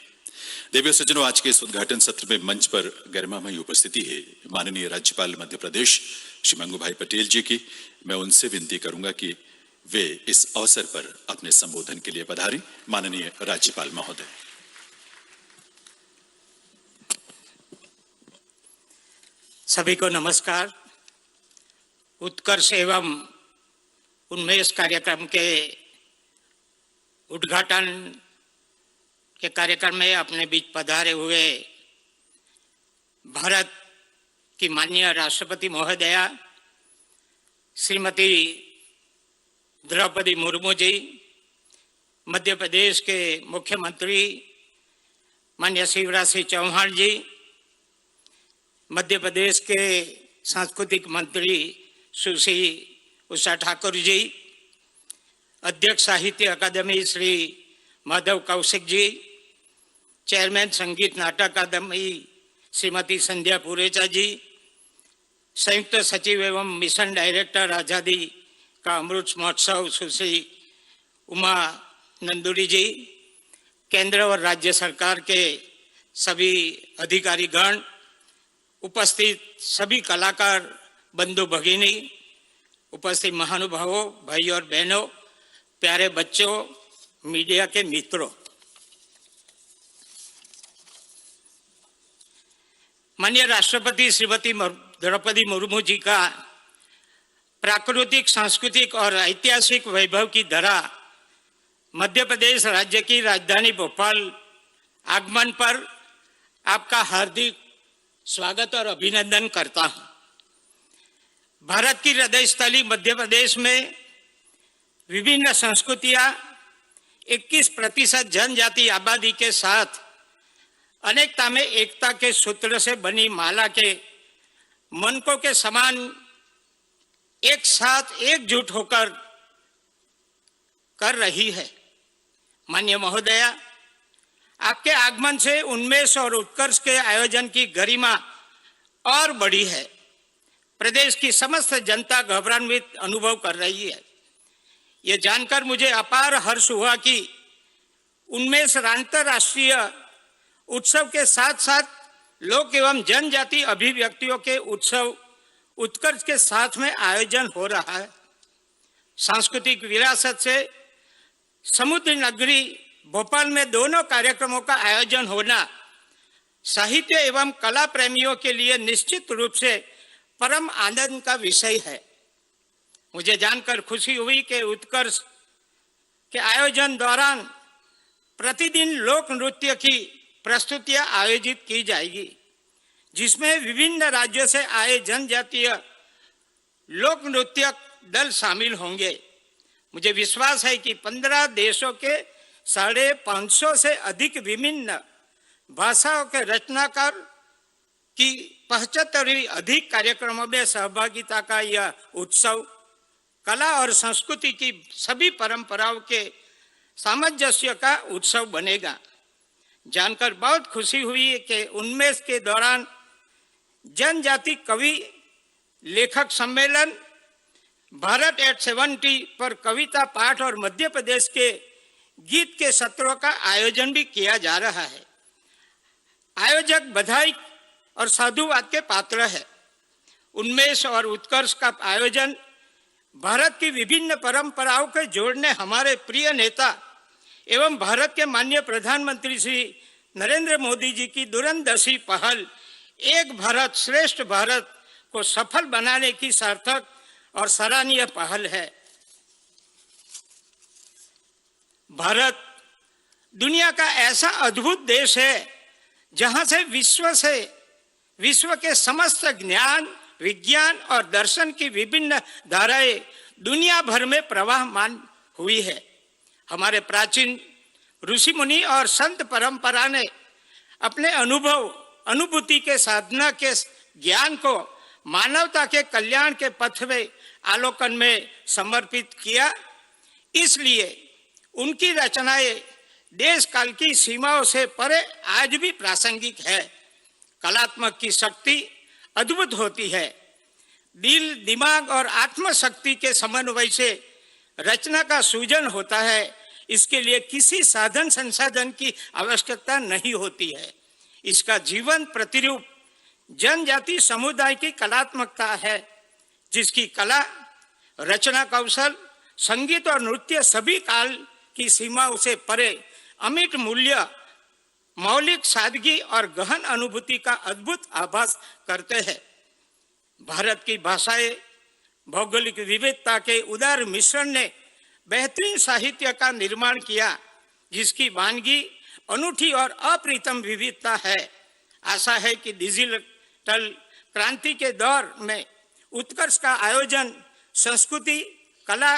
देवियों सज्जनों, आज के इस उद्घाटन सत्र में मंच पर गरिमामयी उपस्थिति है माननीय राज्यपाल मध्य प्रदेश श्री मंगू भाई पटेल जी की। मैं उनसे विनती करूंगा कि वे इस अवसर पर अपने संबोधन के लिए पधारें। माननीय राज्यपाल महोदय। सभी को नमस्कार। उत्कर्ष एवं उन्मेष कार्यक्रम के उद्घाटन के कार्यक्रम में अपने बीच पधारे हुए भारत की माननीय राष्ट्रपति महोदया श्रीमती द्रौपदी मुर्मू जी, मध्य प्रदेश के मुख्यमंत्री माननीय शिवराज सिंह चौहान जी, मध्य प्रदेश के सांस्कृतिक मंत्री सुश्री उषा ठाकुर जी, अध्यक्ष साहित्य अकादमी श्री माधव कौशिक जी, चेयरमैन संगीत नाटक अकादमी श्रीमती संध्या पुरेचा जी, संयुक्त सचिव एवं मिशन डायरेक्टर आजादी का अमृत महोत्सव सुश्री उमा नंदुरी जी, केंद्र और राज्य सरकार के सभी अधिकारीगण, उपस्थित सभी कलाकार बंधु भगिनी, उपस्थित महानुभावों, भाई और बहनों, प्यारे बच्चों, मीडिया के मित्रों, माननीय राष्ट्रपति श्रीमती द्रौपदी मुर्मू जी का प्राकृतिक, सांस्कृतिक और ऐतिहासिक वैभव की धरा मध्य प्रदेश राज्य की राजधानी भोपाल आगमन पर आपका हार्दिक स्वागत और अभिनंदन करता हूं। भारत की हृदय स्थली मध्य प्रदेश में विभिन्न संस्कृतियां, 21% जनजाति आबादी के साथ अनेकता में एकता के सूत्र से बनी माला के मनकों के समान एक साथ एकजुट होकर कर रही है। माननीय महोदया, आपके आगमन से उन्मेष और उत्कर्ष के आयोजन की गरिमा और बढ़ी है। प्रदेश की समस्त जनता गौरवान्वित अनुभव कर रही है। ये जानकर मुझे अपार हर्ष हुआ कि उन्मेष अंतर्राष्ट्रीय उत्सव के साथ साथ लोक एवं जनजाति अभिव्यक्तियों के उत्सव उत्कर्ष के साथ में आयोजन हो रहा है। सांस्कृतिक विरासत से समुद्र नगरी भोपाल में दोनों कार्यक्रमों का आयोजन होना साहित्य एवं कला प्रेमियों के लिए निश्चित रूप से परम आनंद का विषय है। मुझे जानकर खुशी हुई कि उत्कर्ष के आयोजन दौरान प्रतिदिन लोक नृत्य की प्रस्तुतियां आयोजित की जाएगी, जिसमें विभिन्न राज्यों से आए जनजातीय लोक नृत्य दल शामिल होंगे। मुझे विश्वास है कि 15 देशों के 550 से अधिक विभिन्न भाषाओं के रचनाकार की 75वीं अधिक कार्यक्रमों में सहभागिता का यह उत्सव कला और संस्कृति की सभी परंपराओं के सामंजस्य का उत्सव बनेगा। जानकर बहुत खुशी हुई कि उन्मेष के दौरान जनजाति कवि लेखक सम्मेलन, भारत एट 70 पर कविता पाठ और मध्य प्रदेश के गीत के सत्रों का आयोजन भी किया जा रहा है। आयोजक बधाई और साधुवाद के पात्र है। उन्मेष और उत्कर्ष का आयोजन भारत की विभिन्न परंपराओं को जोड़ने हमारे प्रिय नेता एवं भारत के माननीय प्रधानमंत्री श्री नरेंद्र मोदी जी की दूरंदर्शी पहल एक भारत श्रेष्ठ भारत को सफल बनाने की सार्थक और सराहनीय पहल है। भारत दुनिया का ऐसा अद्भुत देश है जहां से विश्व के समस्त ज्ञान, विज्ञान और दर्शन की विभिन्न धाराएं दुनिया भर में प्रवाहमान हुई है। हमारे प्राचीन ऋषि मुनि और संत परंपरा ने अपने अनुभूति के साधना के ज्ञान को मानवता के कल्याण के पथ में आलोकन में समर्पित किया। इसलिए उनकी रचनाएं देश काल की सीमाओं से परे आज भी प्रासंगिक है। कलात्मक की शक्ति अद्भुत होती है। दिल, दिमाग और आत्म शक्ति के समन्वय से रचना का सृजन होता है। इसके लिए किसी साधन संसाधन की आवश्यकता नहीं होती है। इसका जीवन प्रतिरूप जनजाति समुदाय की कलात्मकता है, जिसकी कला, रचना कौशल, संगीत और नृत्य सभी काल की सीमाओं से परे अमिट मूल्य, मौलिक सादगी और गहन अनुभूति का अद्भुत आभास करते हैं। भारत की भाषाएं भौगोलिक विविधता के उदार मिश्रण ने बेहतरीन साहित्य का निर्माण किया, जिसकी वानगी अनूठी और अप्रितम विविधता है। आशा है कि डिजिटल क्रांति के दौर में उत्कर्ष का आयोजन संस्कृति, कला,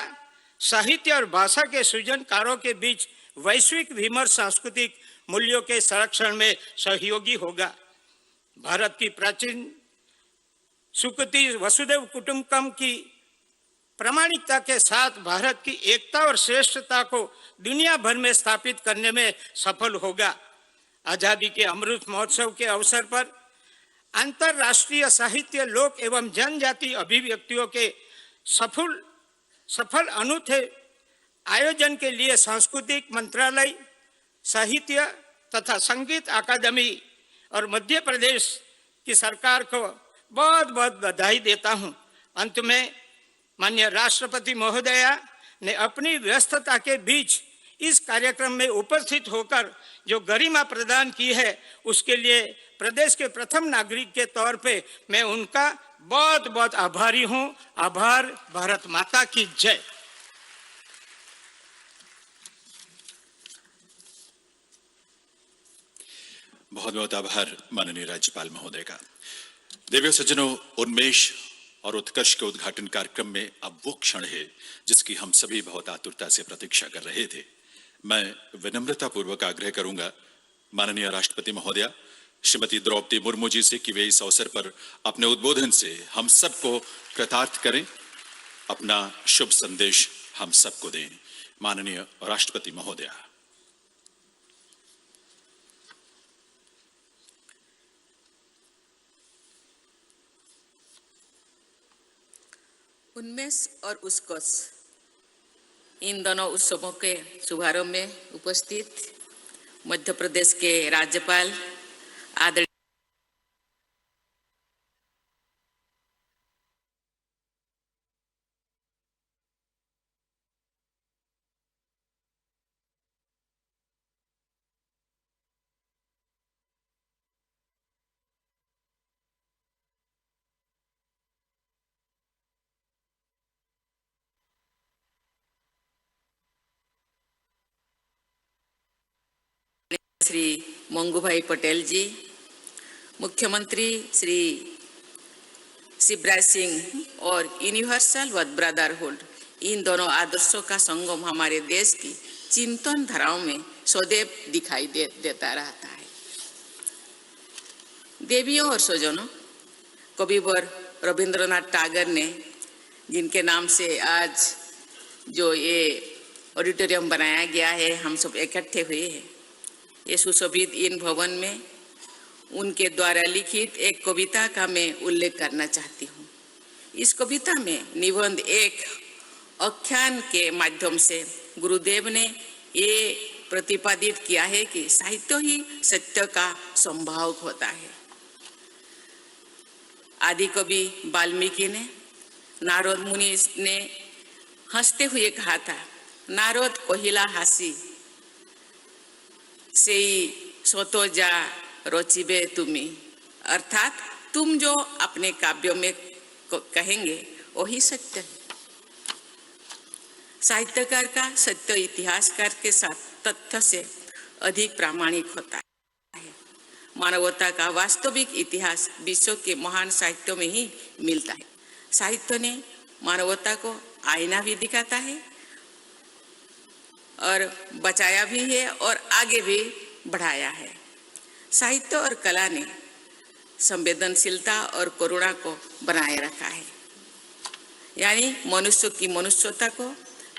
साहित्य और भाषा के सृजनकारों के बीच वैश्विक विमर्श सांस्कृतिक मूल्यों के संरक्षण में सहयोगी होगा। भारत की प्राचीन सुकृति वसुधैव कुटुंबकम की प्रामाणिकता के साथ भारत की एकता और श्रेष्ठता को दुनिया भर में स्थापित करने में सफल होगा। आजादी के अमृत महोत्सव के अवसर पर अंतर्राष्ट्रीय साहित्य, लोक एवं जनजाति अभिव्यक्तियों के सफल अनूठे आयोजन के लिए सांस्कृतिक मंत्रालय, साहित्य तथा संगीत अकादमी और मध्य प्रदेश की सरकार को बहुत बहुत बधाई देता हूं। अंत में माननीय राष्ट्रपति महोदया ने अपनी व्यस्तता के बीच इस कार्यक्रम में उपस्थित होकर जो गरिमा प्रदान की है, उसके लिए प्रदेश के प्रथम नागरिक के तौर पे मैं उनका बहुत बहुत आभारी हूं। आभार। भारत माता की जय। बहुत बहुत आभार माननीय राज्यपाल महोदय का। देवियों सज्जनों, उन्मेष और उत्कर्ष के उद्घाटन कार्यक्रम में अब वो क्षण है जिसकी हम सभी बहुत आतुरता से प्रतीक्षा कर रहे थे। मैं विनम्रता पूर्वक आग्रह करूंगा माननीय राष्ट्रपति महोदया श्रीमती द्रौपदी मुर्मू जी से कि वे इस अवसर पर अपने उद्बोधन से हम सबको कृतार्थ करें, अपना शुभ संदेश हम सबको दें। माननीय राष्ट्रपति महोदय। उन्मेष और उत्कर्ष, इन दोनों उत्सवों के शुभारंभ में उपस्थित मध्य प्रदेश के राज्यपाल आदरणीय श्री मंगूभाई पटेल जी, मुख्यमंत्री श्री शिवराज सिंह और यूनिवर्सल वर्ल्ड ब्रदरहुड, इन दोनों आदर्शों का संगम हमारे देश की चिंतन धाराओं में सदैव दिखाई देता रहता है। देवियों और स्वजनों, कविवर रविंद्रनाथ टैगोर ने, जिनके नाम से आज जो ये ऑडिटोरियम बनाया गया है, हम सब इकट्ठे हुए हैं, ये सुशोभित इन भवन में उनके द्वारा लिखित एक कविता का मैं उल्लेख करना चाहती हूँ। इस कविता में निबंध एक आख्यान के माध्यम से गुरुदेव ने ये प्रतिपादित किया है कि साहित्य ही सत्य का संभावक होता है। आदि कवि वाल्मीकि ने, नारद मुनि ने हंसते हुए कहा था, नारद कहिला हासी से सोतो जा रोचिबे तुम्ही, अर्थात तुम जो अपने काव्यों में कहेंगे वही सत्य है। साहित्यकार का सत्य इतिहासकार के साथ तथ्य से अधिक प्रामाणिक होता है। मानवता का वास्तविक इतिहास विश्व के महान साहित्यों में ही मिलता है। साहित्य ने मानवता को आईना भी दिखाता है और बचाया भी है और आगे भी बढ़ाया है। साहित्य और कला ने संवेदनशीलता और करुणा को बनाए रखा है, यानी मनुष्य की मनुष्यता को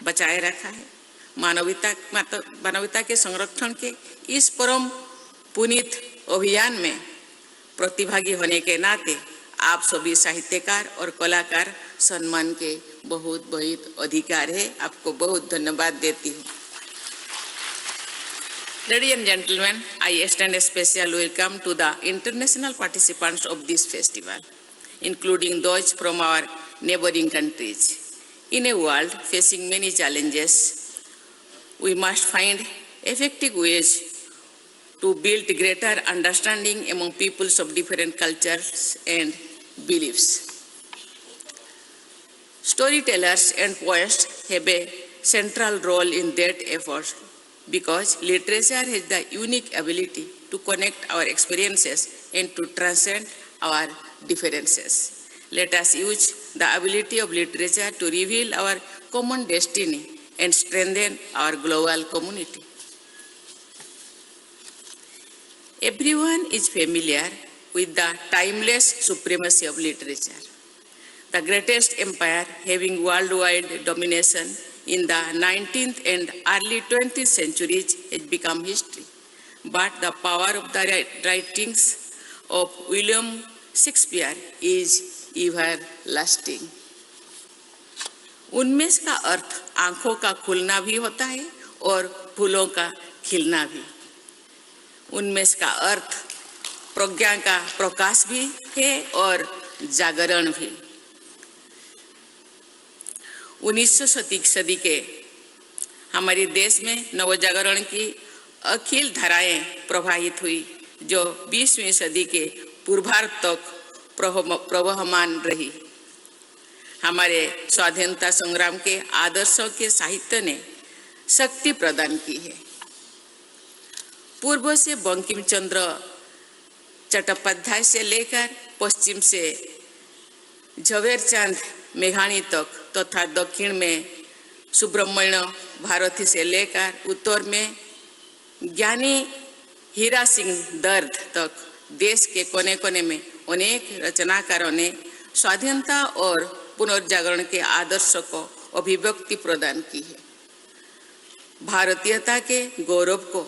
बचाए रखा है। मानवता के संरक्षण के इस परम पुनीत अभियान में प्रतिभागी होने के नाते आप सभी साहित्यकार और कलाकार सम्मान के बहुत बहुत अधिकार है। आपको बहुत धन्यवाद देती हूँ। Ladies and gentlemen, I extend a special welcome to the international participants of this festival, including those from our neighboring countries. In a world facing many challenges, we must find effective ways to build greater understanding among peoples of different cultures and beliefs. Storytellers and poets have a central role in that effort, because literature has the unique ability to connect our experiences and to transcend our differences. Let us use the ability of literature to reveal our common destiny and strengthen our global community. Everyone is familiar with the timeless supremacy of literature. The greatest empire having worldwide domination in the 19th and early 20th centuries has become history. But the power of the writings of William Shakespeare is everlasting. उन्मेष का अर्थ आंखों का खुलना भी होता है और फूलों का खिलना भी। उन्मेष का अर्थ प्रज्ञा का प्रकाश भी है और जागरण भी। 19वीं सदी के हमारे देश में नवजागरण की अखिल धाराएं प्रवाहित हुई, जो 20वीं सदी के पूर्वार्ध तक प्रवहमान रही। हमारे स्वाधीनता संग्राम के आदर्शों के साहित्य ने शक्ति प्रदान की है। पूर्व से बंकिम चंद्र चट्टोपाध्याय से लेकर पश्चिम से झवेरचंद मेघानी तक तथा दक्षिण में सुब्रमण्य भारती से लेकर उत्तर में ज्ञानी हीरा सिंह दर्द तक देश के कोने कोने में अनेक रचनाकारों ने स्वाधीनता और पुनर्जागरण के आदर्श को अभिव्यक्ति प्रदान की है। भारतीयता के गौरव को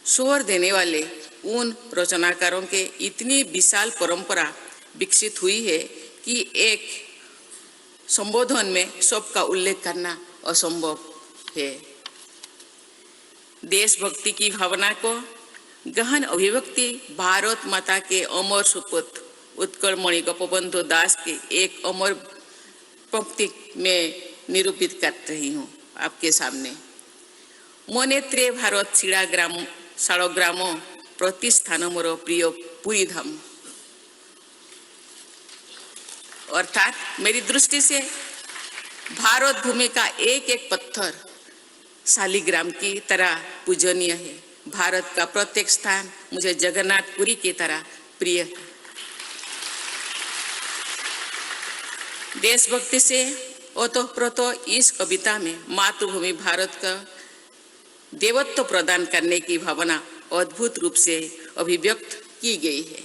स्वर देने वाले उन रचनाकारों के इतनी विशाल परंपरा विकसित हुई है कि एक संबोधन में सबका उल्लेख करना असंभव है। देशभक्ति की भावना को गहन अभिव्यक्ति भारत माता के अमर सुपुत्र उत्कलमणि गोपबंधु दास के एक अमर पंक्ति में निरूपित कर रही हूँ आपके सामने। मनेत्रे भारत शालग्राम प्रतिष्ठान मोर प्रिय पुरी धाम। अर्थात मेरी दृष्टि से भारत भूमि का एक एक पत्थर शालिग्राम की तरह पूजनीय है। भारत का प्रत्येक स्थान मुझे जगन्नाथपुरी की तरह प्रिय है। देशभक्ति से ओतप्रोतो इस कविता में मातृभूमि भारत का देवत्व प्रदान करने की भावना अद्भुत रूप से अभिव्यक्त की गई है।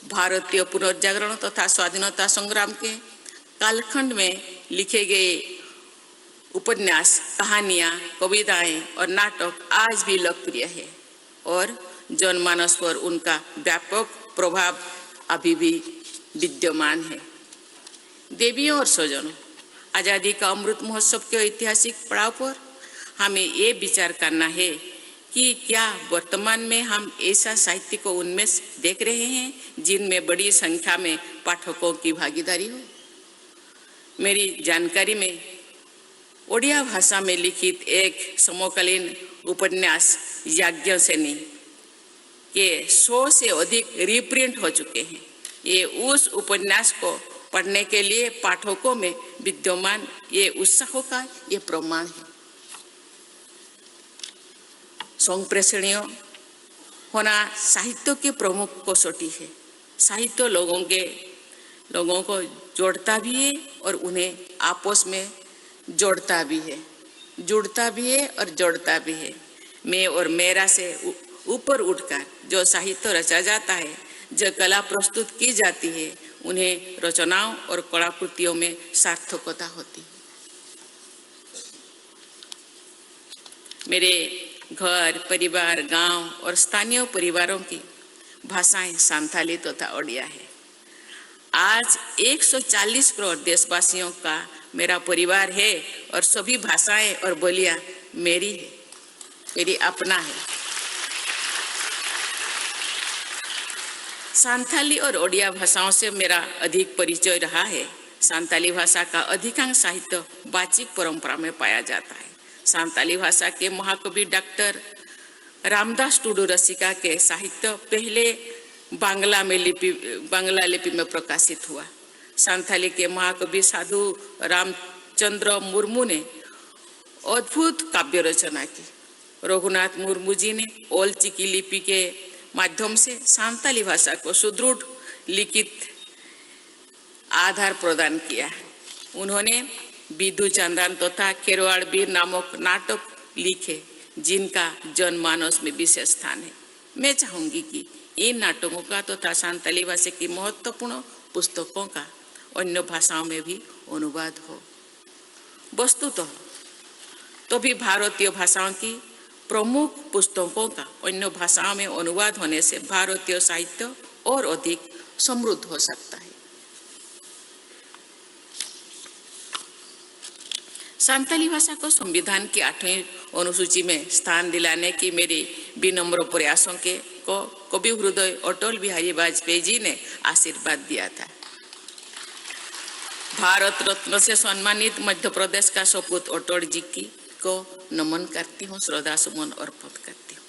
भारतीय पुनर्जागरण तथा स्वाधीनता संग्राम के कालखंड में लिखे गए उपन्यास, कहानियाँ, कविताएं और नाटक आज भी लोकप्रिय है और जनमानस पर उनका व्यापक प्रभाव अभी भी विद्यमान है। देवियों और स्वजनों, आज़ादी का अमृत महोत्सव के ऐतिहासिक पड़ाव पर हमें ये विचार करना है कि क्या वर्तमान में हम ऐसा साहित्य को उन्मेष देख रहे हैं जिनमें बड़ी संख्या में पाठकों की भागीदारी हो। मेरी जानकारी में ओडिया भाषा में लिखित एक समकालीन उपन्यास याज्ञसेनी के 100 से अधिक रीप्रिंट हो चुके हैं। ये उस उपन्यास को पढ़ने के लिए पाठकों में विद्यमान ये उत्साह का ये प्रमाण है। संप्रेषणीय होना साहित्य की प्रमुख कसौटी है। साहित्य लोगों को जोड़ता भी है और उन्हें आपस में जोड़ता भी है, जुड़ता भी है और जोड़ता भी है। मैं और मेरा से ऊपर उठकर जो साहित्य रचा जाता है, जो कला प्रस्तुत की जाती है, उन्हें रचनाओं और कलाकृतियों में सार्थकता होती है। मेरे घर, परिवार, गांव और स्थानीय परिवारों की भाषाएं संथाली तथा ओडिया है। आज 140 करोड़ देशवासियों का मेरा परिवार है और सभी भाषाएं और बोलियां मेरी है, मेरी अपना है। संथाली और ओडिया भाषाओं से मेरा अधिक परिचय रहा है। संथाली भाषा का अधिकांश साहित्य वाचिक परंपरा में पाया जाता है। संथाली भाषा के महाकवि डॉक्टर रामदास टुडू रसिका के साहित्य पहले बांग्ला लिपि में प्रकाशित हुआ। संथाली के महाकवि साधु रामचंद्र मुर्मू ने अद्भुत काव्य रचना की। रघुनाथ मुर्मू जी ने ओल चिकी लिपि के माध्यम से संथाली भाषा को सुदृढ़ लिखित आधार प्रदान किया है। उन्होंने बिदु चंदन तथा खेरवाड़ वीर नामक नाटक लिखे जिनका जनमानस में विशेष स्थान है। मैं चाहूंगी कि इन नाटकों का तथा संथाली भाषा की महत्वपूर्ण पुस्तकों का अन्य भाषाओं में भी अनुवाद हो। वस्तुतः तो भी भारतीय भाषाओं की प्रमुख पुस्तकों का अन्य भाषाओं में अनुवाद होने से भारतीय साहित्य और अधिक समृद्ध हो सकता है। संथाली भाषा को संविधान की 8वीं अनुसूची में स्थान दिलाने की मेरी विनम्र प्रयासों को कवि हृदय अटल बिहारी वाजपेयी जी ने आशीर्वाद दिया था। भारत रत्न से सम्मानित मध्य प्रदेश का सपूत अटल जी को नमन करती हूँ, श्रद्धा सुमन अर्पित करती हूँ।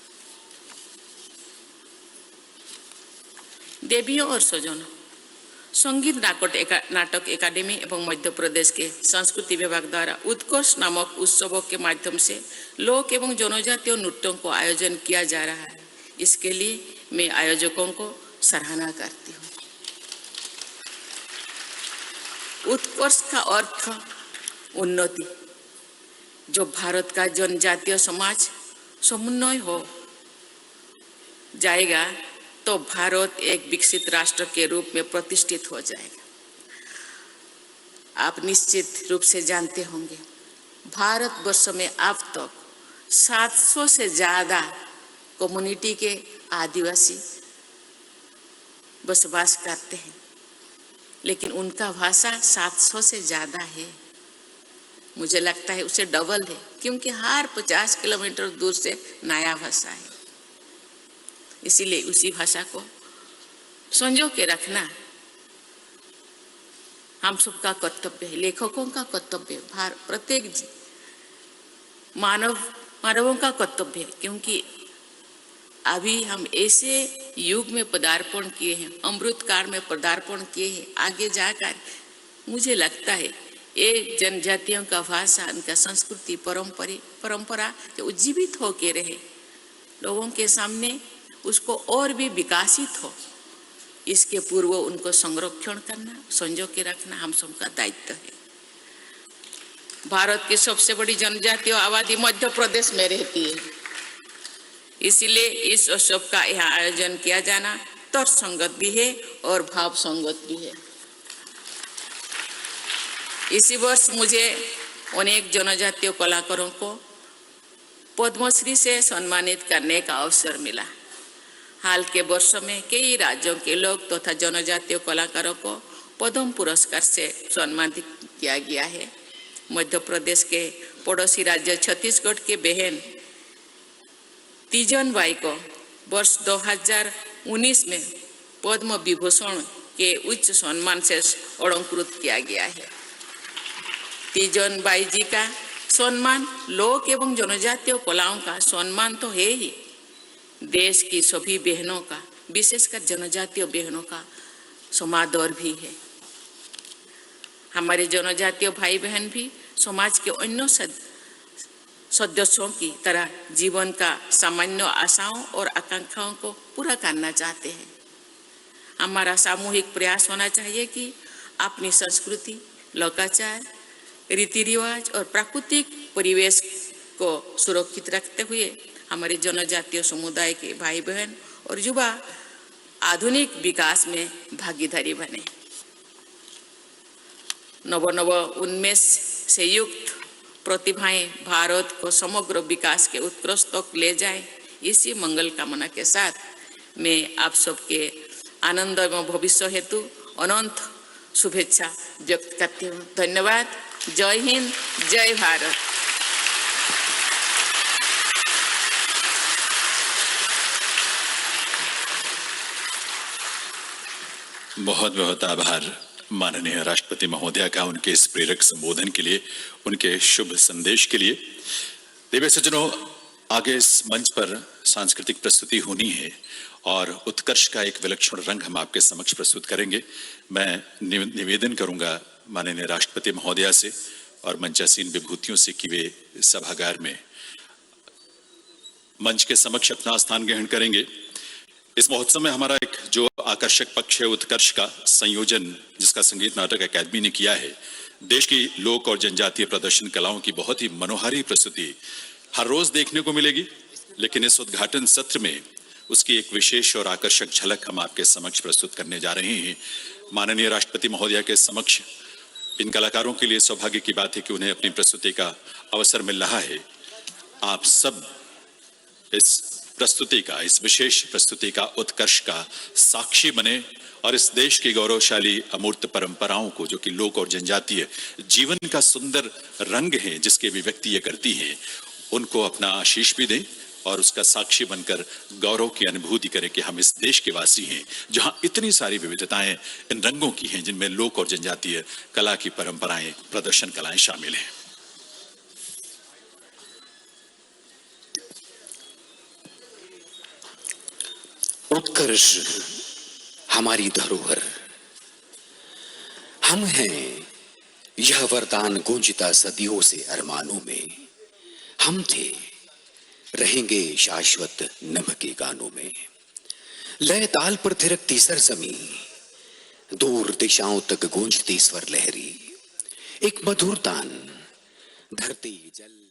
देवियों और स्वजनों, संगीत नाटक एकेडमी एवं मध्य प्रदेश के संस्कृति विभाग द्वारा उत्कर्ष नामक उत्सवों के माध्यम से लोक एवं जनजातीय नृत्यों को आयोजन किया जा रहा है। इसके लिए मैं आयोजकों को सराहना करती हूँ। उत्कर्ष का अर्थ उन्नति। जो भारत का जनजातीय समाज समुन्नय हो जाएगा तो भारत एक विकसित राष्ट्र के रूप में प्रतिष्ठित हो जाएगा। आप निश्चित रूप से जानते होंगे भारतवर्ष में अब तक 700 से ज़्यादा कम्युनिटी के आदिवासी बसवास करते हैं, लेकिन उनका भाषा 700 से ज़्यादा है। मुझे लगता है उसे डबल है, क्योंकि हर 50 किलोमीटर दूर से नया भाषा है। इसीलिए उसी भाषा को संजो के रखना हम सबका कर्तव्य है, लेखकों का कर्तव्य है, प्रत्येक मानवों का कर्तव्य है। क्योंकि अभी हम ऐसे युग में पदार्पण किए हैं, अमृत काल में पदार्पण किए हैं। आगे जाकर मुझे लगता है ये जनजातियों का भाषा, उनका संस्कृति, परंपरा जो उज्जीवित होके रहे, लोगों के सामने उसको और भी विकासित हो, इसके पूर्व उनको संरक्षण करना, संजो के रखना हम सबका दायित्व है। भारत की सबसे बड़ी जनजातीय आबादी मध्य प्रदेश में रहती है, इसीलिए इस उत्सव का यहाँ आयोजन किया जाना तर्कसंगत भी है और भाव संगत भी है। इसी वर्ष मुझे अनेक जनजातीय कलाकारों को पद्मश्री से सम्मानित करने का अवसर मिला। हाल के वर्षों में कई राज्यों के लोग तथा जनजातीय कलाकारों को पद्म पुरस्कार से सम्मानित किया गया है। मध्य प्रदेश के पड़ोसी राज्य छत्तीसगढ़ के बहन तीजन बाई को वर्ष 2019 में पद्म विभूषण के उच्च सम्मान से अलंकृत किया गया है। तीजन बाई जी का सम्मान लोक एवं जनजातीय कलाओं का सम्मान तो है ही, देश की सभी बहनों का, विशेषकर जनजातीय बहनों का समादर भी है। हमारे जनजातीय भाई बहन भी समाज के अन्य सदस्यों की तरह जीवन का सामान्य आशाओं और आकांक्षाओं को पूरा करना चाहते हैं। हमारा सामूहिक प्रयास होना चाहिए कि अपनी संस्कृति, लोकाचार, रीति रिवाज और प्राकृतिक परिवेश को सुरक्षित रखते हुए हमारे जनजातीय समुदाय के भाई बहन और युवा आधुनिक विकास में भागीदारी बने। नव उन्मेष से युक्त प्रतिभाएं भारत को समग्र विकास के उत्कृष्ट तक ले जाए, इसी मंगल कामना के साथ मैं आप सबके आनंदमय भविष्य हेतु अनंत शुभेच्छा व्यक्त करती हूँ। धन्यवाद। जय हिंद, जय भारत। बहुत बहुत आभार माननीय राष्ट्रपति महोदया का उनके इस प्रेरक संबोधन के लिए, उनके शुभ संदेश के लिए। दिव्य सज्जनों, आगे इस मंच पर सांस्कृतिक प्रस्तुति होनी है और उत्कर्ष का एक विलक्षण रंग हम आपके समक्ष प्रस्तुत करेंगे। मैं निवेदन करूंगा माननीय राष्ट्रपति महोदया से और मंचासीन विभूतियों से कि वे सभागार में मंच के समक्ष अपना स्थान ग्रहण करेंगे। इस महोत्सव में हमारा एक जो आकर्षक पक्ष है, उत्कर्ष का संयोजन जिसका संगीत नाटक अकादमी ने किया है, देश की लोक और जनजातीय प्रदर्शन कलाओं की बहुत ही मनोहारी प्रस्तुति हर रोज देखने को मिलेगी, लेकिन इस उद्घाटन सत्र में उसकी एक विशेष और आकर्षक झलक हम आपके समक्ष प्रस्तुत करने जा रहे हैं। माननीय राष्ट्रपति महोदया के समक्ष इन कलाकारों के लिए सौभाग्य की बात है कि उन्हें अपनी प्रस्तुति का अवसर मिल रहा है। आप सब इस प्रस्तुति का, इस विशेष प्रस्तुति का उत्कर्ष का साक्षी बने और इस देश की गौरवशाली अमूर्त परंपराओं को, जो कि लोक और जनजातीय जीवन का सुंदर रंग है जिसकी अभिव्यक्ति ये करती हैं, उनको अपना आशीष भी दें और उसका साक्षी बनकर गौरव की अनुभूति करें कि हम इस देश के वासी हैं जहां इतनी सारी विविधताएं इन रंगों की हैं, जिनमें लोक और जनजातीय कला की परंपराएं, प्रदर्शन कलाएं शामिल हैं। उत्कर्ष हमारी धरोहर, हम हैं यह वरदान गूंजता सदियों से अरमानों में। हम थे, रहेंगे शाश्वत नभ के गानों में। लय ताल पर थिरकती सरजमी, दूर दिशाओं तक गूंजती स्वर लहरी। एक मधुर तान धरती जल